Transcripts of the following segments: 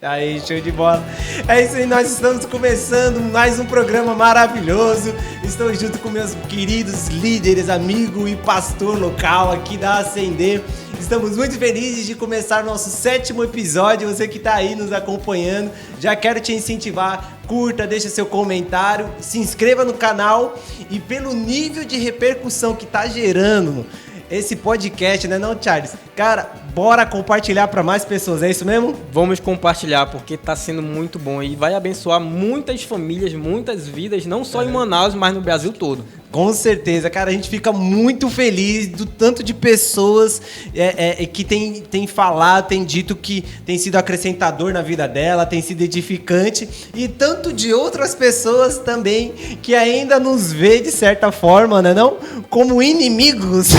Aí, show de bola. É isso aí, nós estamos começando mais um programa maravilhoso. Estou junto com meus queridos líderes, amigo e pastor local aqui da Ascender. Estamos muito felizes de começar nosso 7º episódio. Você que está aí nos acompanhando, já quero te incentivar, curta, deixa seu comentário, se inscreva no canal. E pelo nível de repercussão que está gerando esse podcast, né não, Charles? Cara, bora compartilhar para mais pessoas, é isso mesmo? Vamos compartilhar, porque tá sendo muito bom e vai abençoar muitas famílias, muitas vidas, não só em Manaus, mas no Brasil todo. Com certeza, cara, a gente fica muito feliz do tanto de pessoas que tem falado, tem dito que tem sido acrescentador na vida dela, tem sido edificante, e tanto de outras pessoas também que ainda nos vê de certa forma, né, não? Como inimigos.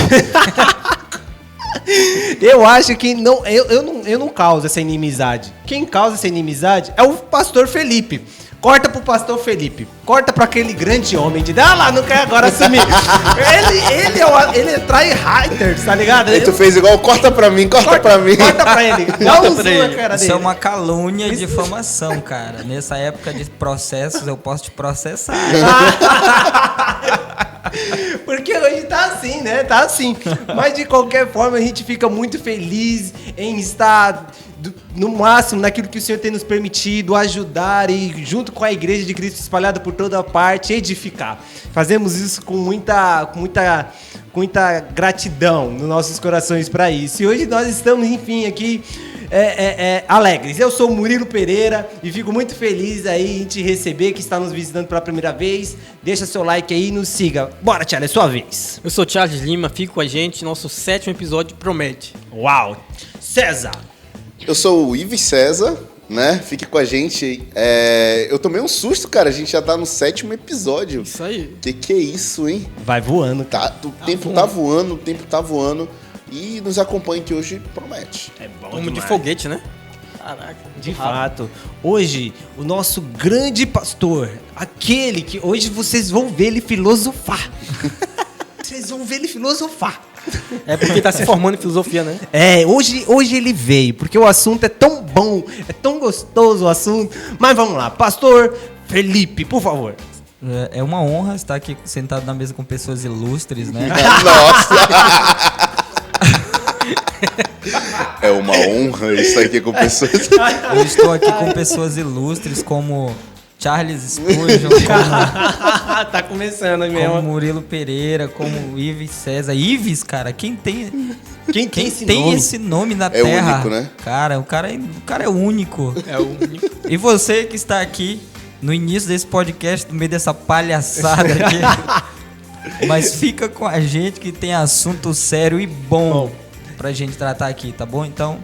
Eu acho que eu não causo essa inimizade. Quem causa essa inimizade é o pastor Felipe. Corta pro pastor Felipe. Corta pra aquele grande homem de... Ah lá, não quer agora assumir. Ele é tryhard, tá ligado? Aí tu fez igual, corta pra mim. Corta pra ele. Dá um zoom na cara Isso dele. é uma calúnia e difamação, cara. Nessa época de processos, eu posso te processar. Porque hoje tá assim, né? Tá assim. Mas de qualquer forma, a gente fica muito feliz em estar no máximo naquilo que o Senhor tem nos permitido, ajudar e junto com a Igreja de Cristo espalhada por toda parte, edificar. Fazemos isso com muita gratidão nos nossos corações para isso. E hoje nós estamos, enfim, aqui alegres. Eu sou o Murilo Pereira e fico muito feliz aí em te receber, que está nos visitando pela primeira vez. Deixa seu like aí e nos siga. Bora, Thiago, é sua vez. Eu sou Charles Lima, fique com a gente, nosso 7º episódio promete. Uau! César! Eu sou o Ives César, né? Fique com a gente. Eu tomei um susto, cara. A gente já tá no 7º episódio. Isso aí. Que é isso, hein? Vai voando. O tempo tá voando. E nos acompanhe que hoje promete. É bom Como demais. de foguete, né? Caraca. De fato. Hoje, o nosso grande pastor, aquele que hoje vocês vão ver ele filosofar. Vocês vão ver ele filosofar. É porque tá se formando em filosofia, né? Hoje ele veio, porque o assunto é tão bom, é tão gostoso o assunto. Mas vamos lá, pastor Felipe, por favor. É uma honra estar aqui sentado na mesa com pessoas ilustres, né? Nossa! É uma honra estar aqui com pessoas. Eu estou aqui com pessoas ilustres como Charles Spurgeon, Tá começando mesmo. como Murilo Pereira, como Ives César. Ives, cara, quem tem esse nome na Terra? Único, né? Cara, o cara é único. É o único. E você que está aqui no início desse podcast, no meio dessa palhaçada aqui, mas fica com a gente que tem assunto sério e bom pra gente tratar aqui, tá bom? Então,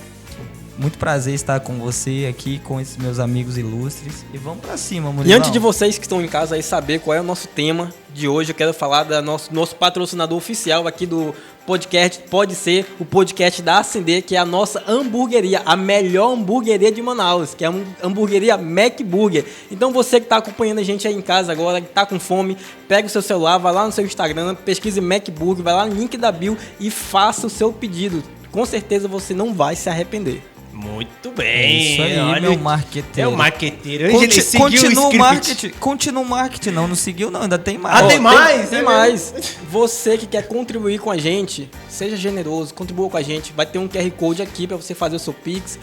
muito prazer estar com você aqui, com esses meus amigos ilustres. E vamos pra cima, Murilão. E antes de vocês que estão em casa aí saber qual é o nosso tema de hoje, eu quero falar do nosso patrocinador oficial aqui do podcast, pode ser o podcast da Ascender, que é a nossa hamburgueria, a melhor hamburgueria de Manaus, que é a hamburgueria Mac Burger. Então você que está acompanhando a gente aí em casa agora, que está com fome, pega o seu celular, vai lá no seu Instagram, pesquise Mac Burger, vai lá no link da bio e faça o seu pedido. Com certeza você não vai se arrepender. Muito É bem. isso aí, olha, meu marqueteiro. É o marqueteiro. Hoje ele seguiu Continua o o script. marketing. Continua o marketing. Não seguiu não, ainda tem mais. Ah, tem mais? Tem mais. Você que quer contribuir com a gente, seja generoso, contribua com a gente. Vai ter um QR Code aqui para você fazer o seu Pix.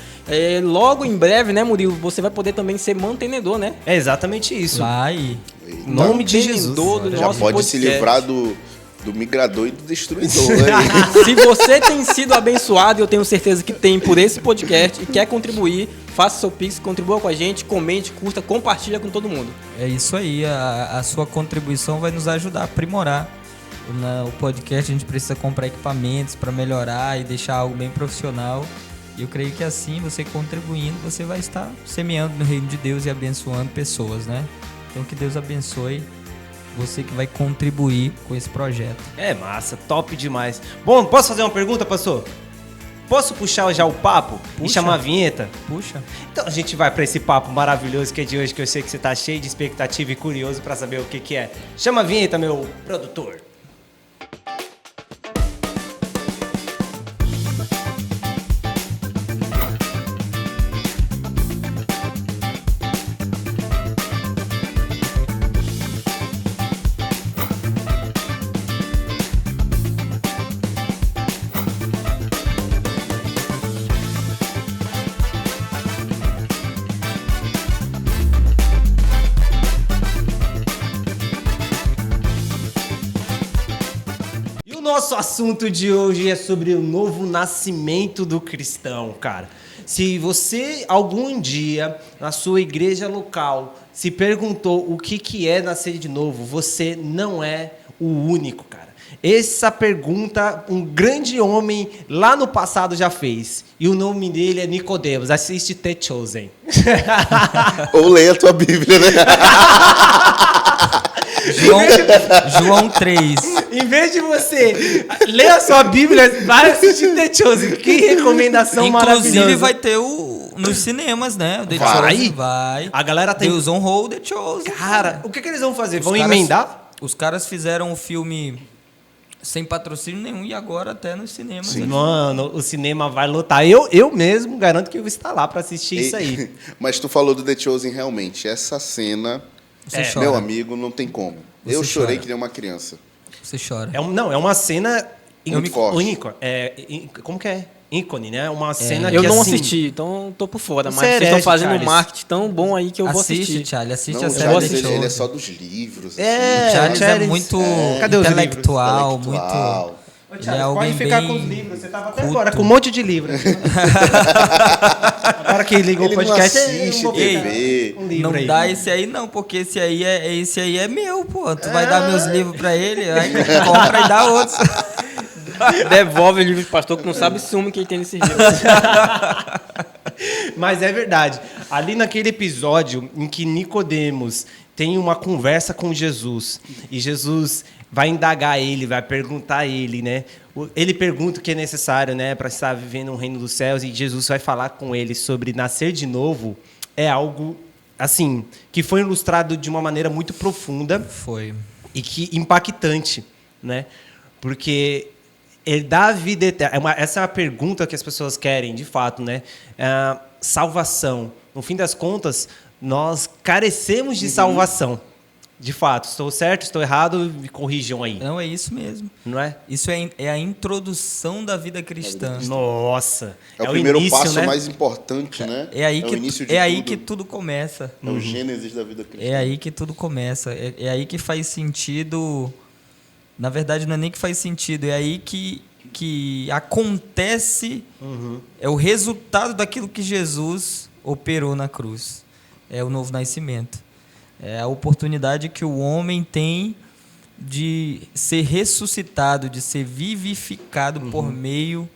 Logo em breve, né, Murilo? Você vai poder também ser mantenedor, né? É exatamente isso. Vai. Em nome de Jesus. Do Já nosso pode podcast. se livrar do migrador e do destruidor. Aí. Se você tem sido abençoado, eu tenho certeza que tem por esse podcast e quer contribuir, faça seu Pix, contribua com a gente, comente, curta, compartilha com todo mundo. É isso aí. A sua contribuição vai nos ajudar a aprimorar o podcast. A gente precisa comprar equipamentos para melhorar e deixar algo bem profissional. E eu creio que assim, você contribuindo, você vai estar semeando no reino de Deus e abençoando pessoas, né? Então que Deus abençoe você que vai contribuir com esse projeto. É massa, top demais. Bom, posso fazer uma pergunta, pastor? Posso puxar já o papo e Puxa. chamar a vinheta? Puxa. Então a gente vai pra esse papo maravilhoso que é de hoje, que eu sei que você tá cheio de expectativa e curioso pra saber o que é. Chama a vinheta, meu produtor. nosso assunto de hoje é sobre o novo nascimento do cristão, cara. Se você algum dia na sua igreja local se perguntou o que é nascer de novo, você não é o único, cara. Essa pergunta um grande homem lá no passado já fez. E o nome dele é Nicodemos. Assiste The Chosen. Ou leia a tua Bíblia, né? João 3. Em vez de você ler a sua Bíblia, vai assistir The Chosen. Que recomendação maravilhosa. Inclusive vai ter nos cinemas, né? O The Chosen vai. A galera tem... Deus honrou o The Chosen. Cara, o que eles vão fazer? Vão emendar? Os caras fizeram um filme sem patrocínio nenhum e agora até nos cinemas. Sim. Mano, o cinema vai lotar. Eu mesmo garanto que eu vou estar lá pra assistir isso aí. Mas tu falou do The Chosen realmente. Essa cena, Você chora. meu amigo, não tem como. Você eu chorei chora. que nem uma criança. Você chora. É uma cena... Muito forte. Única. Como que é? Ícone, né? Uma cena que Eu não assim, assisti, então tô por fora. Mas Você é vocês estão herege, fazendo um Charles. marketing tão bom aí que eu vou Assiste, assistir. Charlie. Assiste Não, a o série Charles, The ele Chosen. é só dos livros. É, assim. Charles é Charles, muito cadê os intelectual, livros? muito... Intelectual. Ô, Ele Thiago, é alguém pode ficar bem com os livros. Você tava até culto. agora com um monte de livro. Agora que ligou Ele o podcast, não assiste eu vou pegar TV. um livro Não aí. dá esse aí não, porque esse aí é meu, pô. Tu vai dar meus livros pra ele, aí compra e dá outros. Devolve o livro de pastor que não sabe se que ele tem nesse livro. Mas é verdade. Ali naquele episódio em que Nicodemos tem uma conversa com Jesus e Jesus vai indagar ele, vai perguntar a ele, né? Ele pergunta o que é necessário, né, para estar vivendo no reino dos céus e Jesus vai falar com ele sobre nascer de novo. É algo assim que foi ilustrado de uma maneira muito profunda. Foi. E que impactante, né? Porque ele dá a vida eterna. Essa é a pergunta que as pessoas querem, de fato, né? Salvação. No fim das contas, nós carecemos de salvação. De fato. Estou certo? Estou errado? Me corrijam aí. Não, é isso mesmo. Não é? Isso é a introdução da vida cristã. Nossa. É o primeiro início, passo né? mais importante, né? É aí, o início de que tudo. tudo começa. É o gênesis da vida cristã. É aí que tudo começa. É aí que faz sentido. Na verdade, não é nem que faz sentido, é aí que acontece. É o resultado daquilo que Jesus operou na cruz. É o novo nascimento. É a oportunidade que o homem tem de ser ressuscitado, de ser vivificado por meio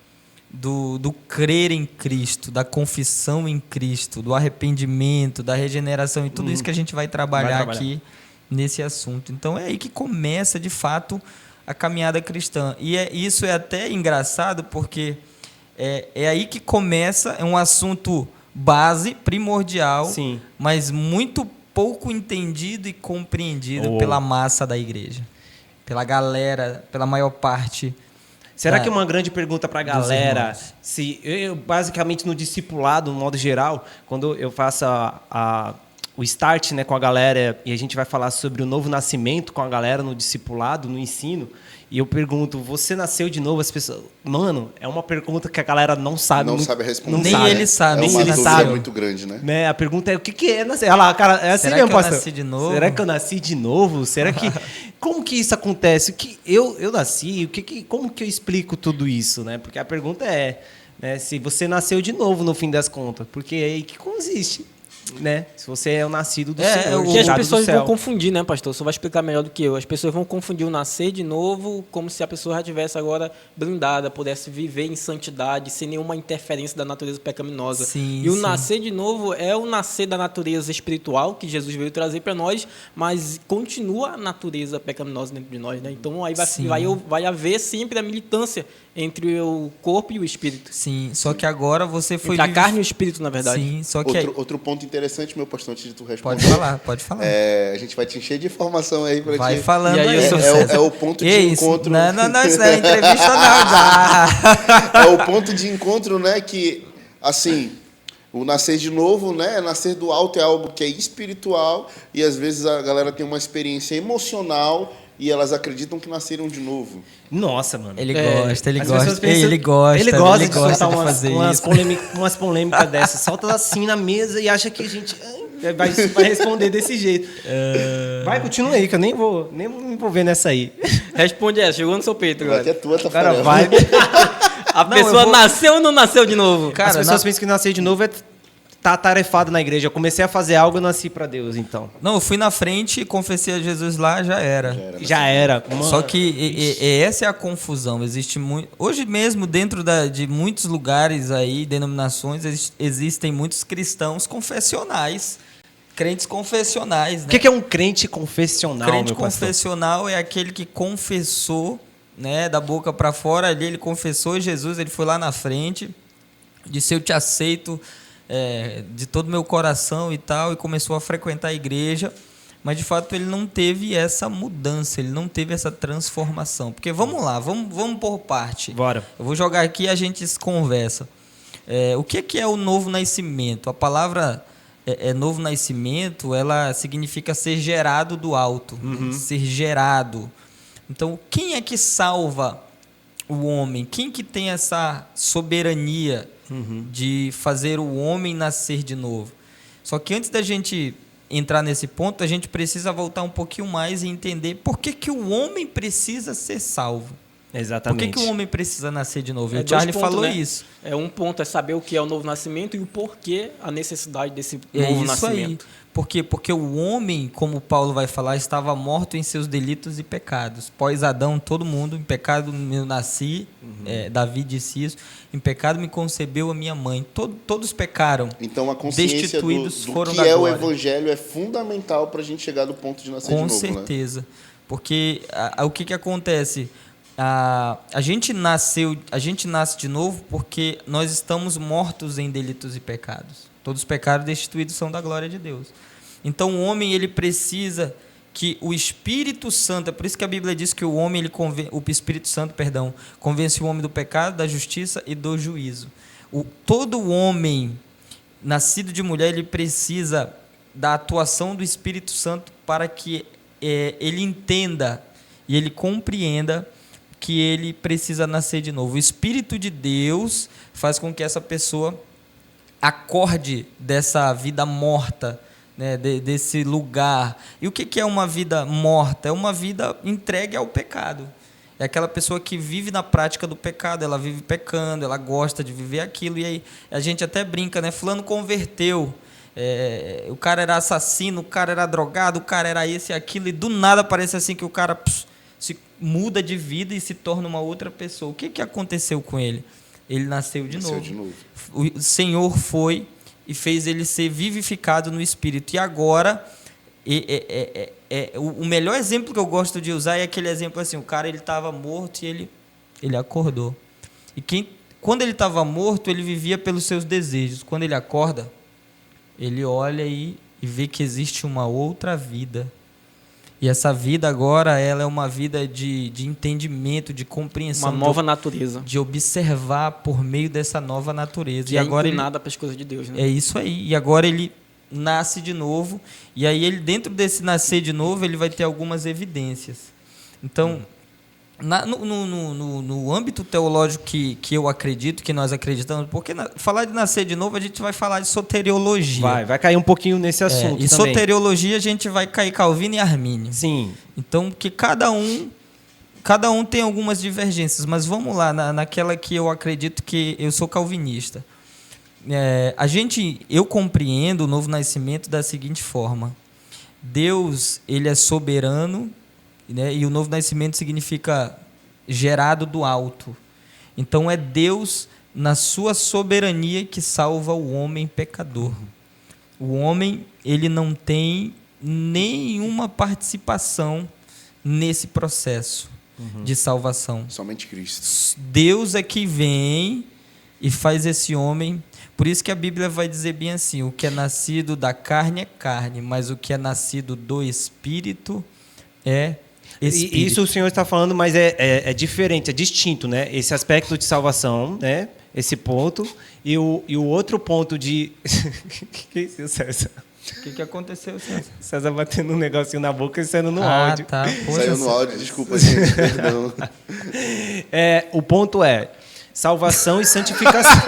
do crer em Cristo, da confissão em Cristo, do arrependimento, da regeneração e tudo isso que a gente vai trabalhar aqui nesse assunto. Então é aí que começa, de fato, a caminhada cristã. E isso é até engraçado porque é aí que começa, é um assunto base, primordial, Sim. mas muito pouco entendido e compreendido pela massa da igreja, pela galera, pela maior parte. Será que é uma grande pergunta para a galera? Se eu, basicamente, no discipulado, no modo geral, quando eu faço o start, né, com a galera e a gente vai falar sobre o novo nascimento com a galera no discipulado, no ensino, e eu pergunto, você nasceu de novo? As pessoas... Mano, é uma pergunta que a galera não sabe. Não sabe responder. Nem ele sabe. É Nem uma ele dúvida sabe. muito grande, né? Né? A pergunta é, o que é nascer? Olha lá, cara, é assim Será mesmo, que eu pastor. nasci de novo? Será que eu nasci de novo? Será que... Como que isso acontece? Eu nasci, como que eu explico tudo isso, né? Porque a pergunta é, né, se você nasceu de novo no fim das contas, porque é aí que consiste, né? Se você é o nascido do Senhor, Porque as gerado do pessoas céu. vão confundir, né, pastor? Você vai explicar melhor do que eu. As pessoas vão confundir o nascer de novo como se a pessoa já tivesse agora blindada, pudesse viver em santidade, sem nenhuma interferência da natureza pecaminosa. Sim, e o sim. nascer de novo é o nascer da natureza espiritual que Jesus veio trazer para nós, mas continua a natureza pecaminosa dentro de nós, né? Então aí Sim. vai haver sempre a militância entre o corpo e o espírito. Sim, só que agora você foi... Entre a carne e o espírito, na verdade. Sim, só que... Outro ponto interessante, meu pastor, antes de tu responder. Pode falar. A gente vai te encher de informação aí pra Vai ti. falando E aí, aí. seu É o ponto de Ei, encontro. Não, isso não é entrevista não, já. É o ponto de encontro, né? Que, assim, o nascer de novo, né? Nascer do alto é algo que é espiritual e às vezes a galera tem uma experiência emocional e elas acreditam que nasceram de novo. Nossa, mano. Ele gosta. As pessoas pensam- Ele gosta de soltar de fazer umas isso. polêmicas dessas. Solta assim na mesa e acha que a gente... vai responder desse jeito. Vai, continua aí, que eu nem vou me envolver nessa aí. Responde essa, chegou no seu peito Agora agora. que é tua, Cara, Tafarel. vai. A pessoa nasceu ou não nasceu de novo? As Cara, pessoas pensam que nascer de novo é tá atarefado na igreja. Eu comecei a fazer algo e nasci pra Deus, então. Não, eu fui na frente, confessei a Jesus lá, já era. Já era. Mano. Só que essa é a confusão. Existe muito. Hoje mesmo, dentro de muitos lugares aí, denominações, existem muitos cristãos confessionais. Crentes confessionais, né? O que é um crente confessional, Crente meu pastor? confessional é aquele que confessou, né, da boca para fora, ali ele confessou Jesus, ele foi lá na frente, disse: eu te aceito de todo o meu coração e tal, e começou a frequentar a igreja, mas de fato ele não teve essa mudança, ele não teve essa transformação. Porque vamos lá, vamos por parte. Bora. Eu vou jogar aqui e a gente conversa. O que é o novo nascimento? A palavra novo nascimento, ela significa ser gerado do alto, ser gerado. Então, quem é que salva o homem? Quem que tem essa soberania de fazer o homem nascer de novo? Só que antes da gente entrar nesse ponto, a gente precisa voltar um pouquinho mais e entender por que o homem precisa ser salvo. Exatamente. Por que o homem precisa nascer de novo? E o dois Charlie pontos, falou né? isso. Um ponto é saber o que é o novo nascimento e o porquê a necessidade desse É novo isso nascimento. aí. Por quê? Porque o homem, como Paulo vai falar, estava morto em seus delitos e pecados. Pós-Adão, todo mundo, em pecado eu nasci, Davi disse isso, em pecado me concebeu a minha mãe. Todos pecaram. Então a consciência Destituídos do foram que da é o glória. evangelho é fundamental para a gente chegar do ponto de nascer de Com novo, certeza. Né? Porque o que acontece? A gente nasce de novo porque nós estamos mortos em delitos e pecados. Todos os pecados destituídos são da glória de Deus. Então o homem ele precisa que o Espírito Santo, é por isso que a Bíblia diz que o Espírito Santo, convence o homem do pecado, da justiça e do juízo. Todo homem nascido de mulher, ele precisa da atuação do Espírito Santo para que ele entenda e ele compreenda que ele precisa nascer de novo. O Espírito de Deus faz com que essa pessoa acorde dessa vida morta, né, desse lugar. E o que é uma vida morta? É uma vida entregue ao pecado. É aquela pessoa que vive na prática do pecado, ela vive pecando, ela gosta de viver aquilo, e aí a gente até brinca, né? Fulano converteu, o cara era assassino, o cara era drogado, o cara era esse e aquilo, e do nada parece assim que o cara se muda de vida e se torna uma outra pessoa. O que aconteceu com ele? Ele nasceu de novo. O Senhor foi e fez ele ser vivificado no Espírito. E agora, o melhor exemplo que eu gosto de usar é aquele exemplo assim, o cara estava morto e ele acordou. E quando ele estava morto, ele vivia pelos seus desejos. Quando ele acorda, ele olha e vê que existe uma outra vida. E essa vida agora, ela é uma vida de entendimento, de compreensão. Uma nova natureza. De observar por meio dessa nova natureza. Que e agora inclinada para as coisas de Deus, né? É isso aí. E agora ele nasce de novo. E aí, dentro desse nascer de novo, ele vai ter algumas evidências. Então, no âmbito teológico que eu acredito, que nós acreditamos, porque falar de nascer de novo, a gente vai falar de soteriologia. Vai cair um pouquinho nesse assunto e também. Soteriologia, a gente vai cair Calvino e Armínio. Sim. Então, que cada um tem algumas divergências, mas vamos lá, naquela que eu acredito que eu sou calvinista. Eu compreendo o novo nascimento da seguinte forma: Deus, ele é soberano, né? E o novo nascimento significa gerado do alto. Então é Deus, na sua soberania, que salva o homem pecador. O homem, ele não tem nenhuma participação nesse processo de salvação. Somente Cristo. Deus é que vem e faz esse homem. Por isso que a Bíblia vai dizer bem assim: o que é nascido da carne é carne, mas o que é nascido do Espírito é Espírito. Isso o senhor está falando, mas é diferente, é distinto, né? Esse aspecto de salvação, né? Esse ponto. E o outro ponto de... Que isso, César? O que aconteceu, César? César batendo um negocinho na boca e saindo no áudio. Tá. Saiu no áudio, desculpa, gente, perdão. O ponto é salvação e santificação.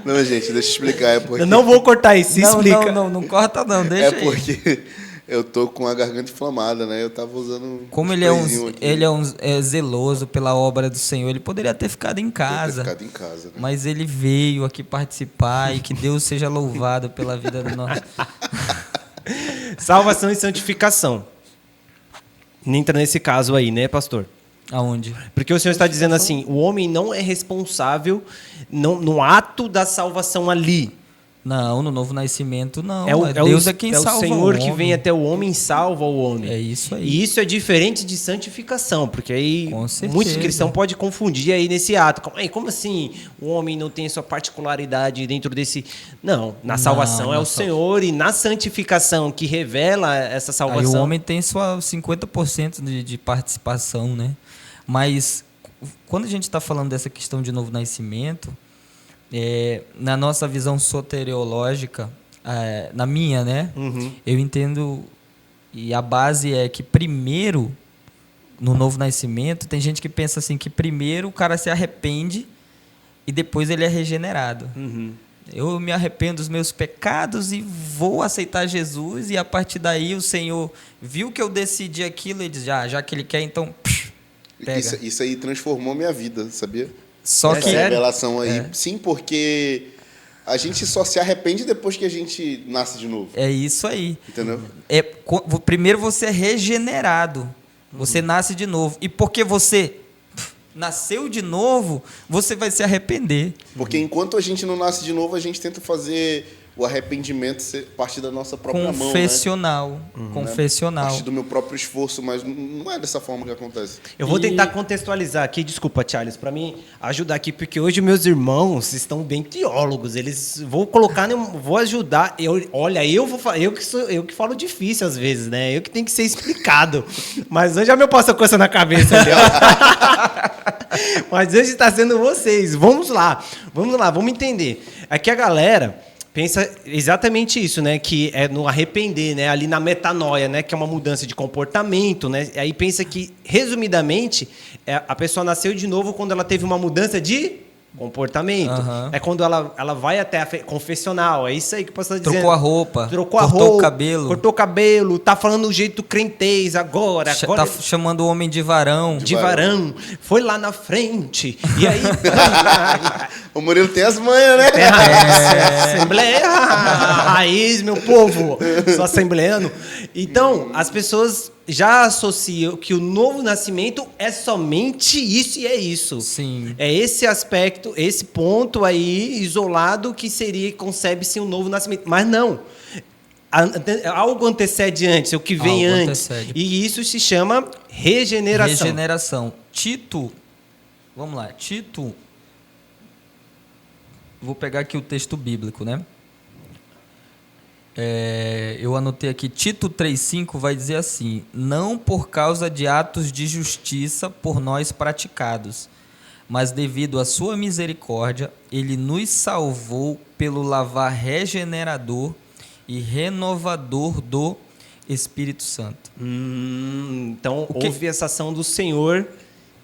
Não, gente, deixa eu explicar. É porque... Eu não vou cortar isso, se explica. Não corta não, deixa É aí. porque eu tô com a garganta inflamada, né? Eu tava usando Como uns ele sprayzinho aqui. é zeloso pela obra do Senhor, ele poderia ter ficado em casa. Ter ficado em casa, né? Mas ele veio aqui participar e que Deus seja louvado pela vida do nosso. Salvação e santificação. Entra nesse caso aí, né, pastor? Aonde? Porque o Senhor está dizendo assim, o homem não é responsável no ato da salvação ali. Não, no novo nascimento não. Deus é quem é salva o Senhor o que homem. vem até o homem e salva o homem. É isso aí. E isso é diferente de santificação, porque aí Com certeza. muitos cristãos podem confundir aí nesse ato. Como assim o homem não tem sua particularidade dentro desse... Não, na salvação é o Senhor, e na santificação que revela essa salvação... Aí o homem tem sua 50% de participação, né? Mas quando a gente está falando dessa questão de novo nascimento, na nossa visão soteriológica, na minha, né? Uhum. Eu entendo, e a base é que primeiro, no novo nascimento, tem gente que pensa assim, que primeiro o cara se arrepende e depois ele é regenerado. Uhum. Eu me arrependo dos meus pecados e vou aceitar Jesus, e a partir daí o Senhor viu que eu decidi aquilo e diz, já que ele quer, então pega. Isso aí transformou minha vida, sabia? Só Essa que revelação aí. Sim, porque a gente só se arrepende depois que a gente nasce de novo. é isso aí. Entendeu? Primeiro você é regenerado. Você nasce de novo. E porque você nasceu de novo, você vai se arrepender. Porque enquanto a gente não nasce de novo, a gente tenta fazer o arrependimento ser parte da nossa própria mão, né? Confessional. Confessional. Parte do meu próprio esforço, mas não é dessa forma que acontece. Eu vou tentar contextualizar aqui, desculpa, Charles, para mim ajudar aqui, porque hoje meus irmãos estão bem teólogos. Eles vou colocar, vou ajudar. Eu que falo difícil às vezes, né? Eu que tenho que ser explicado. Mas hoje já me passou coisa na cabeça ali, ó. Mas hoje está sendo vocês. Vamos lá, vamos entender. Aqui a galera pensa exatamente isso, né? Que é no arrepender, né? Ali na metanoia, né? Que é uma mudança de comportamento, né? Aí pensa que, resumidamente, a pessoa nasceu de novo quando ela teve uma mudança de comportamento. Uhum. É quando ela vai até a confessional. É isso aí que o pastor está dizendo. Trocou a roupa. Cortou o cabelo. Cortou o cabelo. Tá falando do jeito crentez agora. Tá chamando o homem de varão. De varão. Foi lá na frente. E aí... O Murilo tem as manhas, né? Assembleia raiz, meu povo. Sou assembleano. Então, as pessoas já associam que o novo nascimento é somente isso e é isso. Sim. É esse aspecto, esse ponto aí isolado que concebe-se um novo nascimento. Mas não. Algo antecede antes, o que vem antes. Antecede. E isso se chama regeneração. Regeneração. Tito, vamos lá, Tito, vou pegar aqui o texto bíblico, né? Eu anotei aqui, Tito 3,5 vai dizer assim: não por causa de atos de justiça por nós praticados, mas devido à sua misericórdia, ele nos salvou pelo lavar regenerador e renovador do Espírito Santo. Então, houve essa ação do Senhor.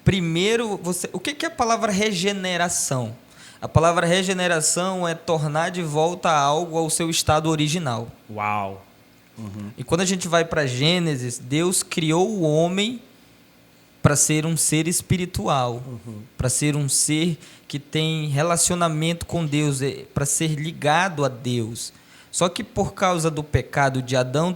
Primeiro, o que é a palavra regeneração? A palavra regeneração é tornar de volta algo ao seu estado original. Uau! E quando a gente vai para Gênesis, Deus criou o homem para ser um ser espiritual, para ser um ser que tem relacionamento com Deus, para ser ligado a Deus. Só que por causa do pecado de Adão,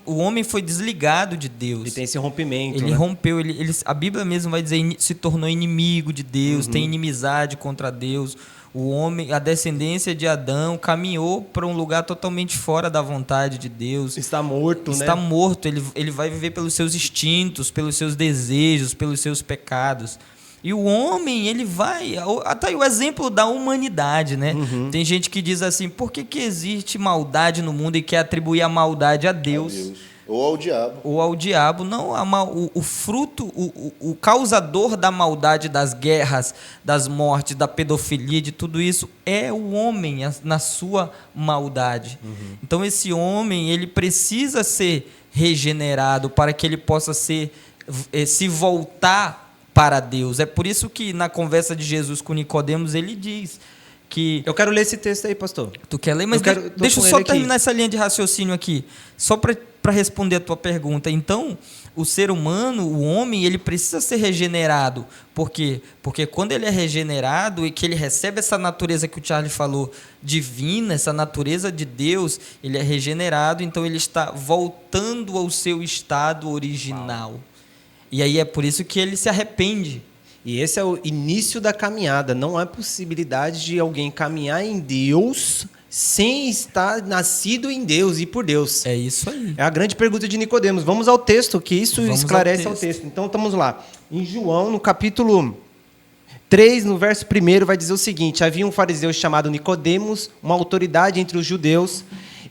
o homem foi desligado de Deus. Ele tem esse rompimento. Ele rompeu, a Bíblia mesmo vai dizer, se tornou inimigo de Deus, tem inimizade contra Deus. O homem, a descendência de Adão, caminhou para um lugar totalmente fora da vontade de Deus. Está morto, né? Está morto, ele vai viver pelos seus instintos, pelos seus desejos, pelos seus pecados. E o homem, ele vai... Até aí o exemplo da humanidade, né? Tem gente que diz assim, por que existe maldade no mundo e quer atribuir a maldade a Deus? Ou ao diabo. Ou ao diabo. Não, o fruto, o causador da maldade, das guerras, das mortes, da pedofilia, de tudo isso, é o homem na sua maldade. Então, esse homem, ele precisa ser regenerado para que ele possa se voltar para Deus. É por isso que na conversa de Jesus com Nicodemos ele diz que... Eu quero ler esse texto aí, pastor. Tu quer ler? Mas tô deixa eu com só ele aqui. terminar essa linha de raciocínio aqui. Só para responder a tua pergunta. Então, o ser humano, o homem, ele precisa ser regenerado. Por quê? Porque quando ele é regenerado e que ele recebe essa natureza que o Charlie falou, divina, essa natureza de Deus, ele é regenerado, então ele está voltando ao seu estado original. Uau. E aí é por isso que ele se arrepende. E esse é o início da caminhada. Não há possibilidade de alguém caminhar em Deus sem estar nascido em Deus e por Deus. É isso aí. É a grande pergunta de Nicodemos. Vamos ao texto, que isso Vamos esclarece ao texto. Então, estamos lá. Em João, no capítulo 3, no verso 1, vai dizer o seguinte: havia um fariseu chamado Nicodemos, uma autoridade entre os judeus,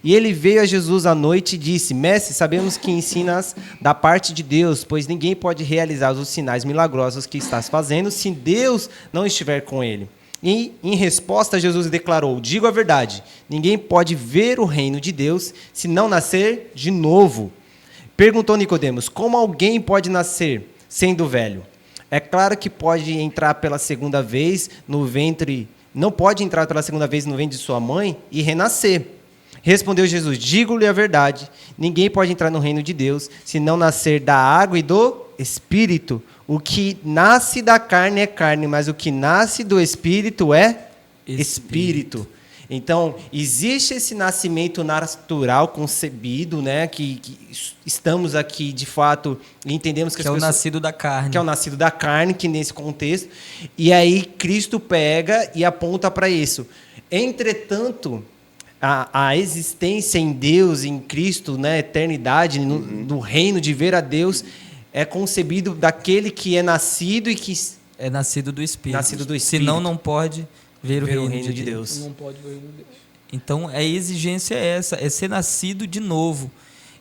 e ele veio a Jesus à noite e disse: Mestre, sabemos que ensinas da parte de Deus, pois ninguém pode realizar os sinais milagrosos que estás fazendo se Deus não estiver com ele. E, em resposta, Jesus declarou: digo a verdade, ninguém pode ver o reino de Deus se não nascer de novo. Perguntou Nicodemos: como alguém pode nascer sendo velho? É claro que pode entrar pela segunda vez no ventre, não pode entrar pela segunda vez no ventre de sua mãe e renascer. Respondeu Jesus: digo-lhe a verdade, ninguém pode entrar no reino de Deus se não nascer da água e do Espírito. O que nasce da carne é carne, mas o que nasce do Espírito é Espírito. Então, existe esse nascimento natural concebido, né? Que estamos aqui, de fato, e entendemos que é o nascido da carne. Que é o nascido da carne, que nesse contexto. E aí, Cristo pega e aponta para isso. Entretanto, a existência em Deus, em Cristo, né? Eternidade, no reino de ver a Deus, é concebido daquele que é nascido e que... É nascido do Espírito. Nascido do Espírito. Senão não pode ver o reino de Deus. Não pode ver o reino de Deus. Então, a exigência é essa, é ser nascido de novo.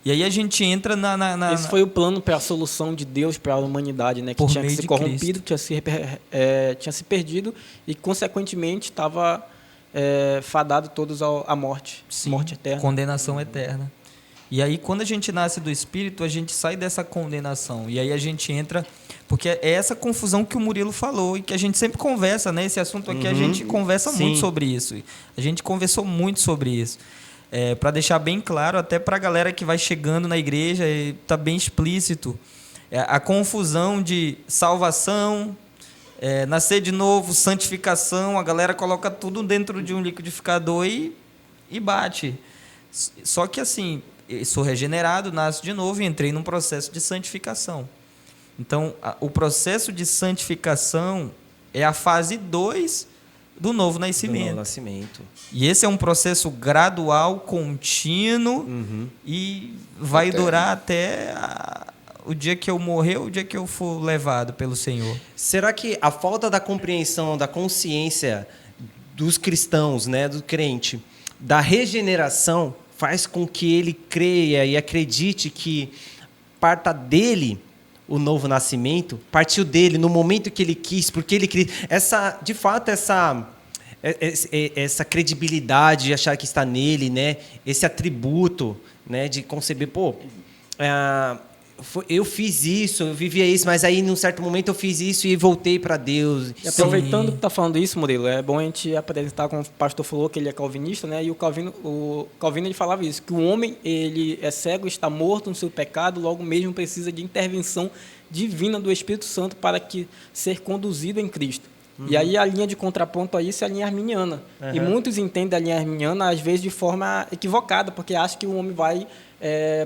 E aí a gente entra na... Esse foi o plano para a solução de Deus para a humanidade, né? Que Por tinha meio se de corrompido, tinha se perdido e, consequentemente, estava fadado todos à morte. Sim, morte eterna. Condenação eterna. E aí, quando a gente nasce do Espírito, a gente sai dessa condenação. E aí a gente entra... Porque é essa confusão que o Murilo falou e que a gente sempre conversa, né? Esse assunto aqui, a gente conversa muito sobre isso. A gente conversou muito sobre isso. Para deixar bem claro, até para a galera que vai chegando na igreja, está bem explícito. A confusão de salvação, nascer de novo, santificação, a galera coloca tudo dentro de um liquidificador e bate. Só que assim... sou regenerado, nasço de novo e entrei num processo de santificação. Então, o processo de santificação é a fase 2 do novo nascimento. E esse é um processo gradual, contínuo, e vai durar até o dia que eu morrer, o dia que eu for levado pelo Senhor. Será que a falta da compreensão, da consciência dos cristãos, né, do crente, da regeneração, faz com que ele creia e acredite que parta dele o novo nascimento, partiu dele no momento que ele quis, porque ele quis. De fato, essa credibilidade de achar que está nele, né? Esse atributo, né, de conceber, eu fiz isso, eu vivia isso, mas aí, num certo momento, eu fiz isso e voltei para Deus. E aproveitando que está falando isso, Murilo, é bom a gente apresentar, como o pastor falou, que ele é calvinista, né? E o Calvino ele falava isso, que o homem ele é cego, está morto no seu pecado, logo mesmo precisa de intervenção divina do Espírito Santo para ser conduzido em Cristo. E aí a linha de contraponto a isso é a linha arminiana. E muitos entendem a linha arminiana, às vezes, de forma equivocada, porque acham que o homem vai...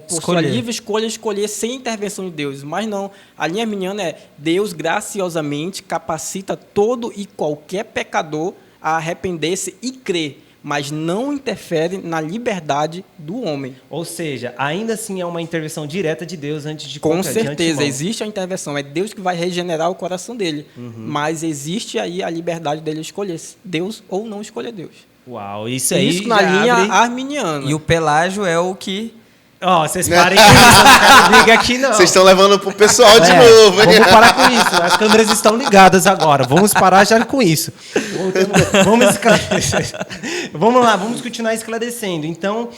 por sua livre escolha, escolher sem intervenção de Deus. Mas não, a linha arminiana é Deus graciosamente capacita todo e qualquer pecador a arrepender-se e crer, mas não interfere na liberdade do homem. Ou seja, ainda assim é uma intervenção direta de Deus antes de Com certeza, existe a intervenção, é Deus que vai regenerar o coração dele, mas existe aí a liberdade dele escolher Deus ou não escolher Deus. Uau, isso aí isso na linha arminiana. E o Pelágio é o que... Vocês parem com isso, eu não quero briga aqui, não. Vocês estão levando pro pessoal de novo, hein? Vamos parar com isso. As câmeras estão ligadas agora. Vamos parar já com isso. Vamos lá, vamos continuar esclarecendo. Então,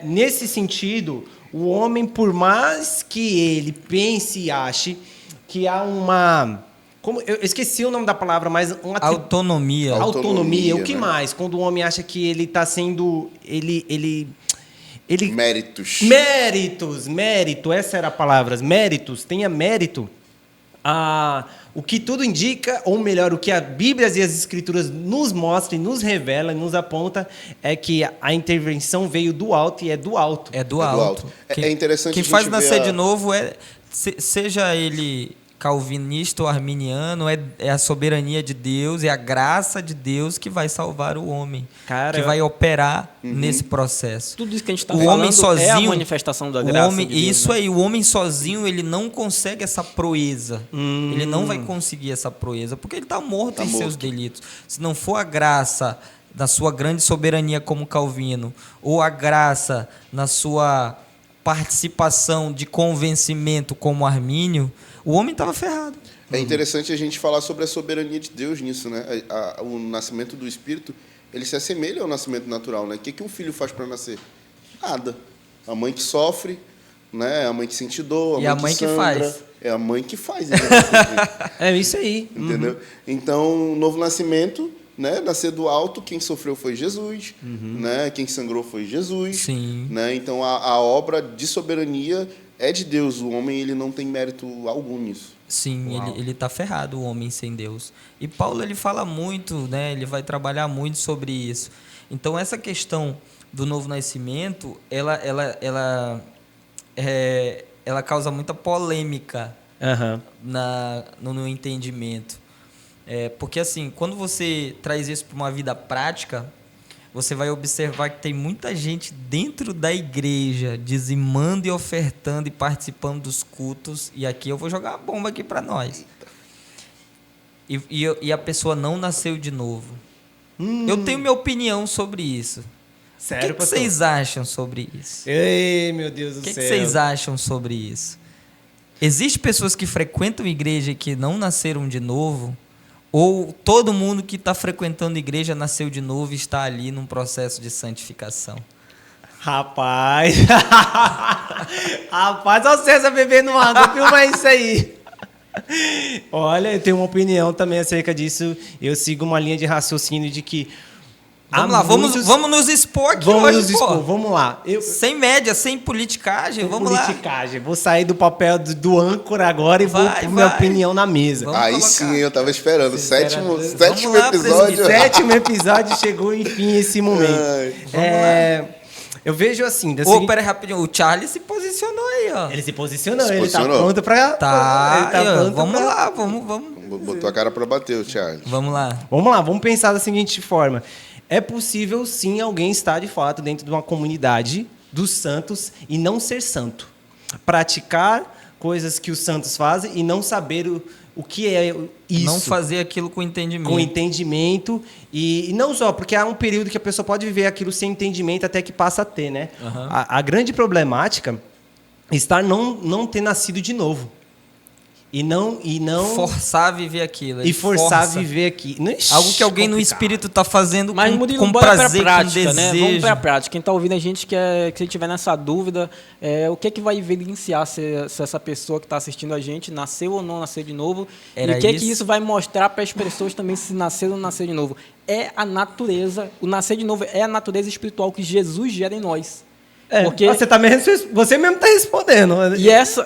nesse sentido, o homem, por mais que ele pense e ache que há uma Como, eu esqueci o nome da palavra, mas... Autonomia. Autonomia. O que né? mais? Quando o homem acha que ele está sendo... Ele... Méritos. Mérito, essa era a palavra. Méritos, tenha mérito. O que tudo indica, ou melhor, o que a Bíblia e as Escrituras nos mostram, nos revelam, nos aponta, é que a intervenção veio do alto e é do alto. É do alto. É interessante Quem a gente faz ver nascer de novo seja ele calvinista ou arminiano, é a soberania de Deus, é a graça de Deus que vai salvar o homem, que vai operar nesse processo. Tudo isso que a gente está O falando homem sozinho, é a manifestação da graça de Deus. Isso, né? aí, o homem sozinho, ele não consegue essa proeza. Ele não vai conseguir essa proeza, porque ele está morto em seus delitos. Se não for a graça da sua grande soberania como Calvino, ou a graça na sua participação de convencimento como Armínio, o homem estava ferrado. É interessante a gente falar sobre a soberania de Deus nisso, né? O nascimento do Espírito, ele se assemelha ao nascimento natural, né? O que um filho faz para nascer? Nada. A mãe que sofre, né? A mãe que sente dor, a mãe que faz. É a mãe que faz. É isso aí. Entendeu? Então, o novo nascimento, né? Nascer do alto, quem sofreu foi Jesus, né? Quem sangrou foi Jesus. Sim. Né? Então, a obra de soberania é de Deus. O homem ele não tem mérito algum nisso. Sim, ele está ferrado, o homem sem Deus. E Paulo ele fala muito, né? Ele vai trabalhar muito sobre isso. Então, essa questão do novo nascimento, ela causa muita polêmica no entendimento. Porque, assim, quando você traz isso para uma vida prática, você vai observar que tem muita gente dentro da igreja dizimando e ofertando e participando dos cultos. E aqui eu vou jogar uma bomba aqui para nós. E a pessoa não nasceu de novo. Eu tenho minha opinião sobre isso. Sério, o que vocês acham sobre isso? Ei, meu Deus do céu. O que vocês acham sobre isso? Existem pessoas que frequentam igreja e que não nasceram de novo? Ou todo mundo que está frequentando igreja nasceu de novo e está ali num processo de santificação? Rapaz, olha o César bebendo água, filma isso aí. Olha, eu tenho uma opinião também acerca disso. Eu sigo uma linha de raciocínio de que... Vamos nos expor aqui hoje, vamos lá. Sem média, sem politicagem, vamos lá. Vou sair do papel do âncora agora e vou pôr minha opinião na mesa. Aí sim, eu tava esperando. Sétimo episódio. Sétimo episódio, chegou enfim esse momento. Eu vejo assim... Peraí, rapidinho. O Charlie se posicionou aí, ó. Ele se posicionou, ele tá pronto pra... Vamos lá. Botou a cara pra bater, o Charlie. Vamos lá, vamos pensar da seguinte forma. É possível, sim, alguém estar, de fato, dentro de uma comunidade dos santos e não ser santo. Praticar coisas que os santos fazem e não saber o que é isso. Não fazer aquilo com entendimento. Com entendimento. E não só, porque há um período que a pessoa pode viver aquilo sem entendimento até que passa a ter, né? A grande problemática está não ter nascido de novo. E não forçar a viver aquilo. E forçar a viver aqui. Algo que alguém no espírito está fazendo com prazer, prática, com desejo. Né? Vamos para a prática. Quem está ouvindo a gente, que se tiver nessa dúvida, o que vai evidenciar se essa pessoa que está assistindo a gente nasceu ou não nasceu de novo? E o que isso vai mostrar para as pessoas também se nasceu ou não nasceu de novo? É a natureza, o nascer de novo é a natureza espiritual que Jesus gera em nós. Porque você mesmo está respondendo.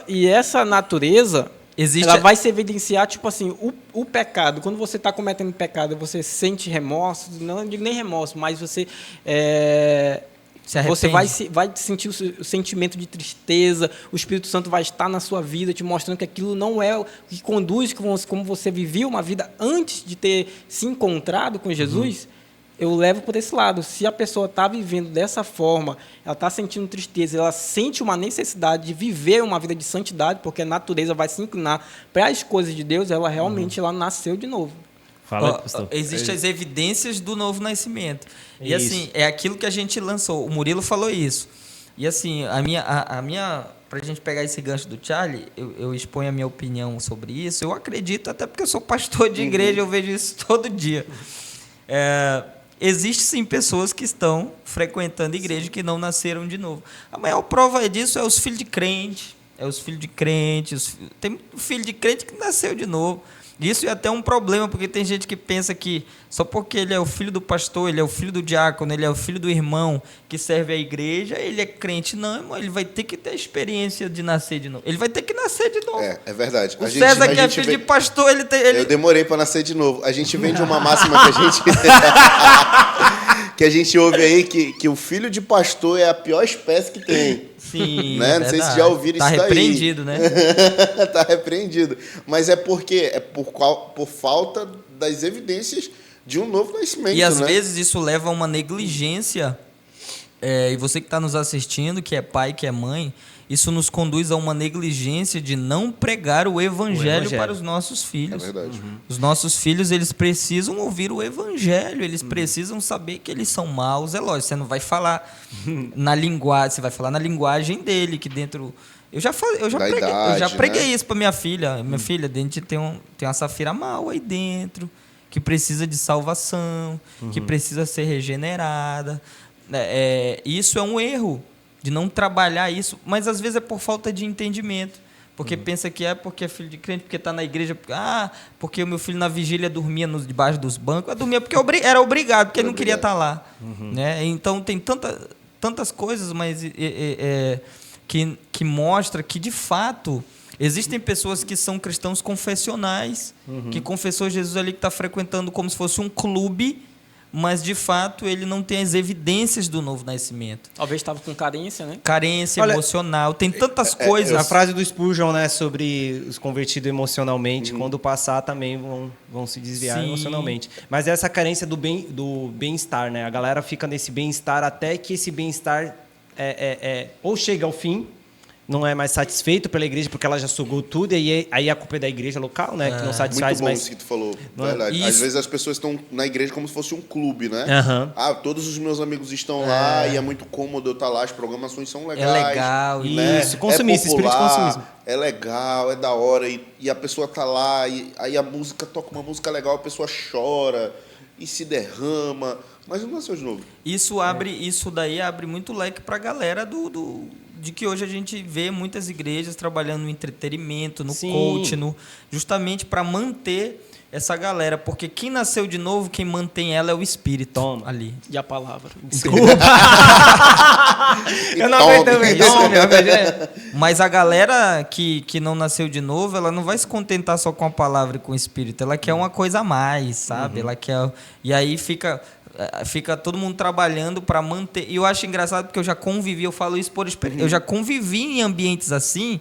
E essa natureza... Ela vai se evidenciar, tipo assim, o pecado. Quando você está cometendo pecado, você sente remorso, não digo nem remorso, mas você vai sentir o sentimento de tristeza, o Espírito Santo vai estar na sua vida, te mostrando que aquilo não é o que conduz como você vivia uma vida antes de ter se encontrado com Jesus. Eu levo por esse lado. Se a pessoa está vivendo dessa forma, ela está sentindo tristeza, ela sente uma necessidade de viver uma vida de santidade, porque a natureza vai se inclinar para as coisas de Deus, ela realmente ela nasceu de novo. Fala, pastor. Existem as evidências do novo nascimento. E assim, é aquilo que a gente lançou. O Murilo falou isso. E assim, a minha para a gente pegar esse gancho do Charlie, eu exponho a minha opinião sobre isso. Eu acredito, até porque eu sou pastor de igreja, eu vejo isso todo dia. Existem, sim, pessoas que estão frequentando igreja que não nasceram de novo. A maior prova disso é os filhos de crente. Tem filho de crente que nasceu de novo. Isso é até um problema, porque tem gente que pensa que só porque ele é o filho do pastor, ele é o filho do diácono, ele é o filho do irmão que serve a igreja, ele é crente. Não, irmão, ele vai ter que ter a experiência de nascer de novo. Ele vai ter que nascer de novo. É verdade. O César, que é filho de pastor, ele tem... Eu demorei para nascer de novo. A gente vem de uma máxima que a gente ouve aí, que o filho de pastor é a pior espécie que tem. Sim, né? Não sei se já ouviram isso daí. Tá repreendido, né? Tá repreendido. Mas é porque é por falta das evidências de um novo nascimento. E às né? vezes isso leva a uma negligência. E você que está nos assistindo, que é pai, que é mãe, isso nos conduz a uma negligência de não pregar o evangelho para os nossos filhos. É verdade. Os nossos filhos, eles precisam ouvir o evangelho, eles precisam saber que eles são maus. É lógico, você não vai falar na linguagem, você vai falar na linguagem dele, que dentro... Eu já preguei isso para minha filha. Minha filha, dentro tem uma safira mal aí dentro, que precisa de salvação, que precisa ser regenerada. Isso é um erro, de não trabalhar isso, mas às vezes é por falta de entendimento, porque pensa que porque é filho de crente, porque está na igreja, porque o meu filho na vigília dormia debaixo dos bancos. Eu dormia porque era obrigado, porque ele não queria estar lá. Né? Então tem tantas coisas, mas que mostra que, de fato, existem pessoas que são cristãos confessionais, que confessou Jesus ali, que está frequentando como se fosse um clube, mas, de fato, ele não tem as evidências do novo nascimento. Talvez estava com carência, né? Carência emocional, tem tantas coisas. A frase do Spurgeon, né, sobre os convertidos emocionalmente, quando passar também vão se desviar emocionalmente. Mas essa carência do bem-estar, né? A galera fica nesse bem-estar até que esse bem-estar ou chega ao fim, não é mais satisfeito pela igreja porque ela já sugou tudo, e aí a culpa é da igreja local, né, que não satisfaz muito bom mais. Isso que tu falou, verdade. Às vezes as pessoas estão na igreja como se fosse um clube, né? Todos os meus amigos estão lá e é muito cômodo eu estar lá, as programações são legais. É legal, né? Isso, consumista, espírito de consumismo. É legal, é da hora, e a pessoa tá lá, e aí a música toca uma música legal, a pessoa chora e se derrama, mas não nasceu de novo. Isso daí abre muito leque pra galera de que hoje a gente vê muitas igrejas trabalhando no entretenimento, no coach, justamente para manter essa galera, porque quem nasceu de novo, quem mantém ela é o Espírito ali. E a palavra. Desculpa. Eu não aguento Mas a galera que não nasceu de novo, ela não vai se contentar só com a palavra e com o Espírito, ela quer uma coisa a mais, sabe? Ela quer... E aí fica todo mundo trabalhando para manter. E eu acho engraçado porque eu já convivi, eu falo isso por experiência, eu já convivi em ambientes assim,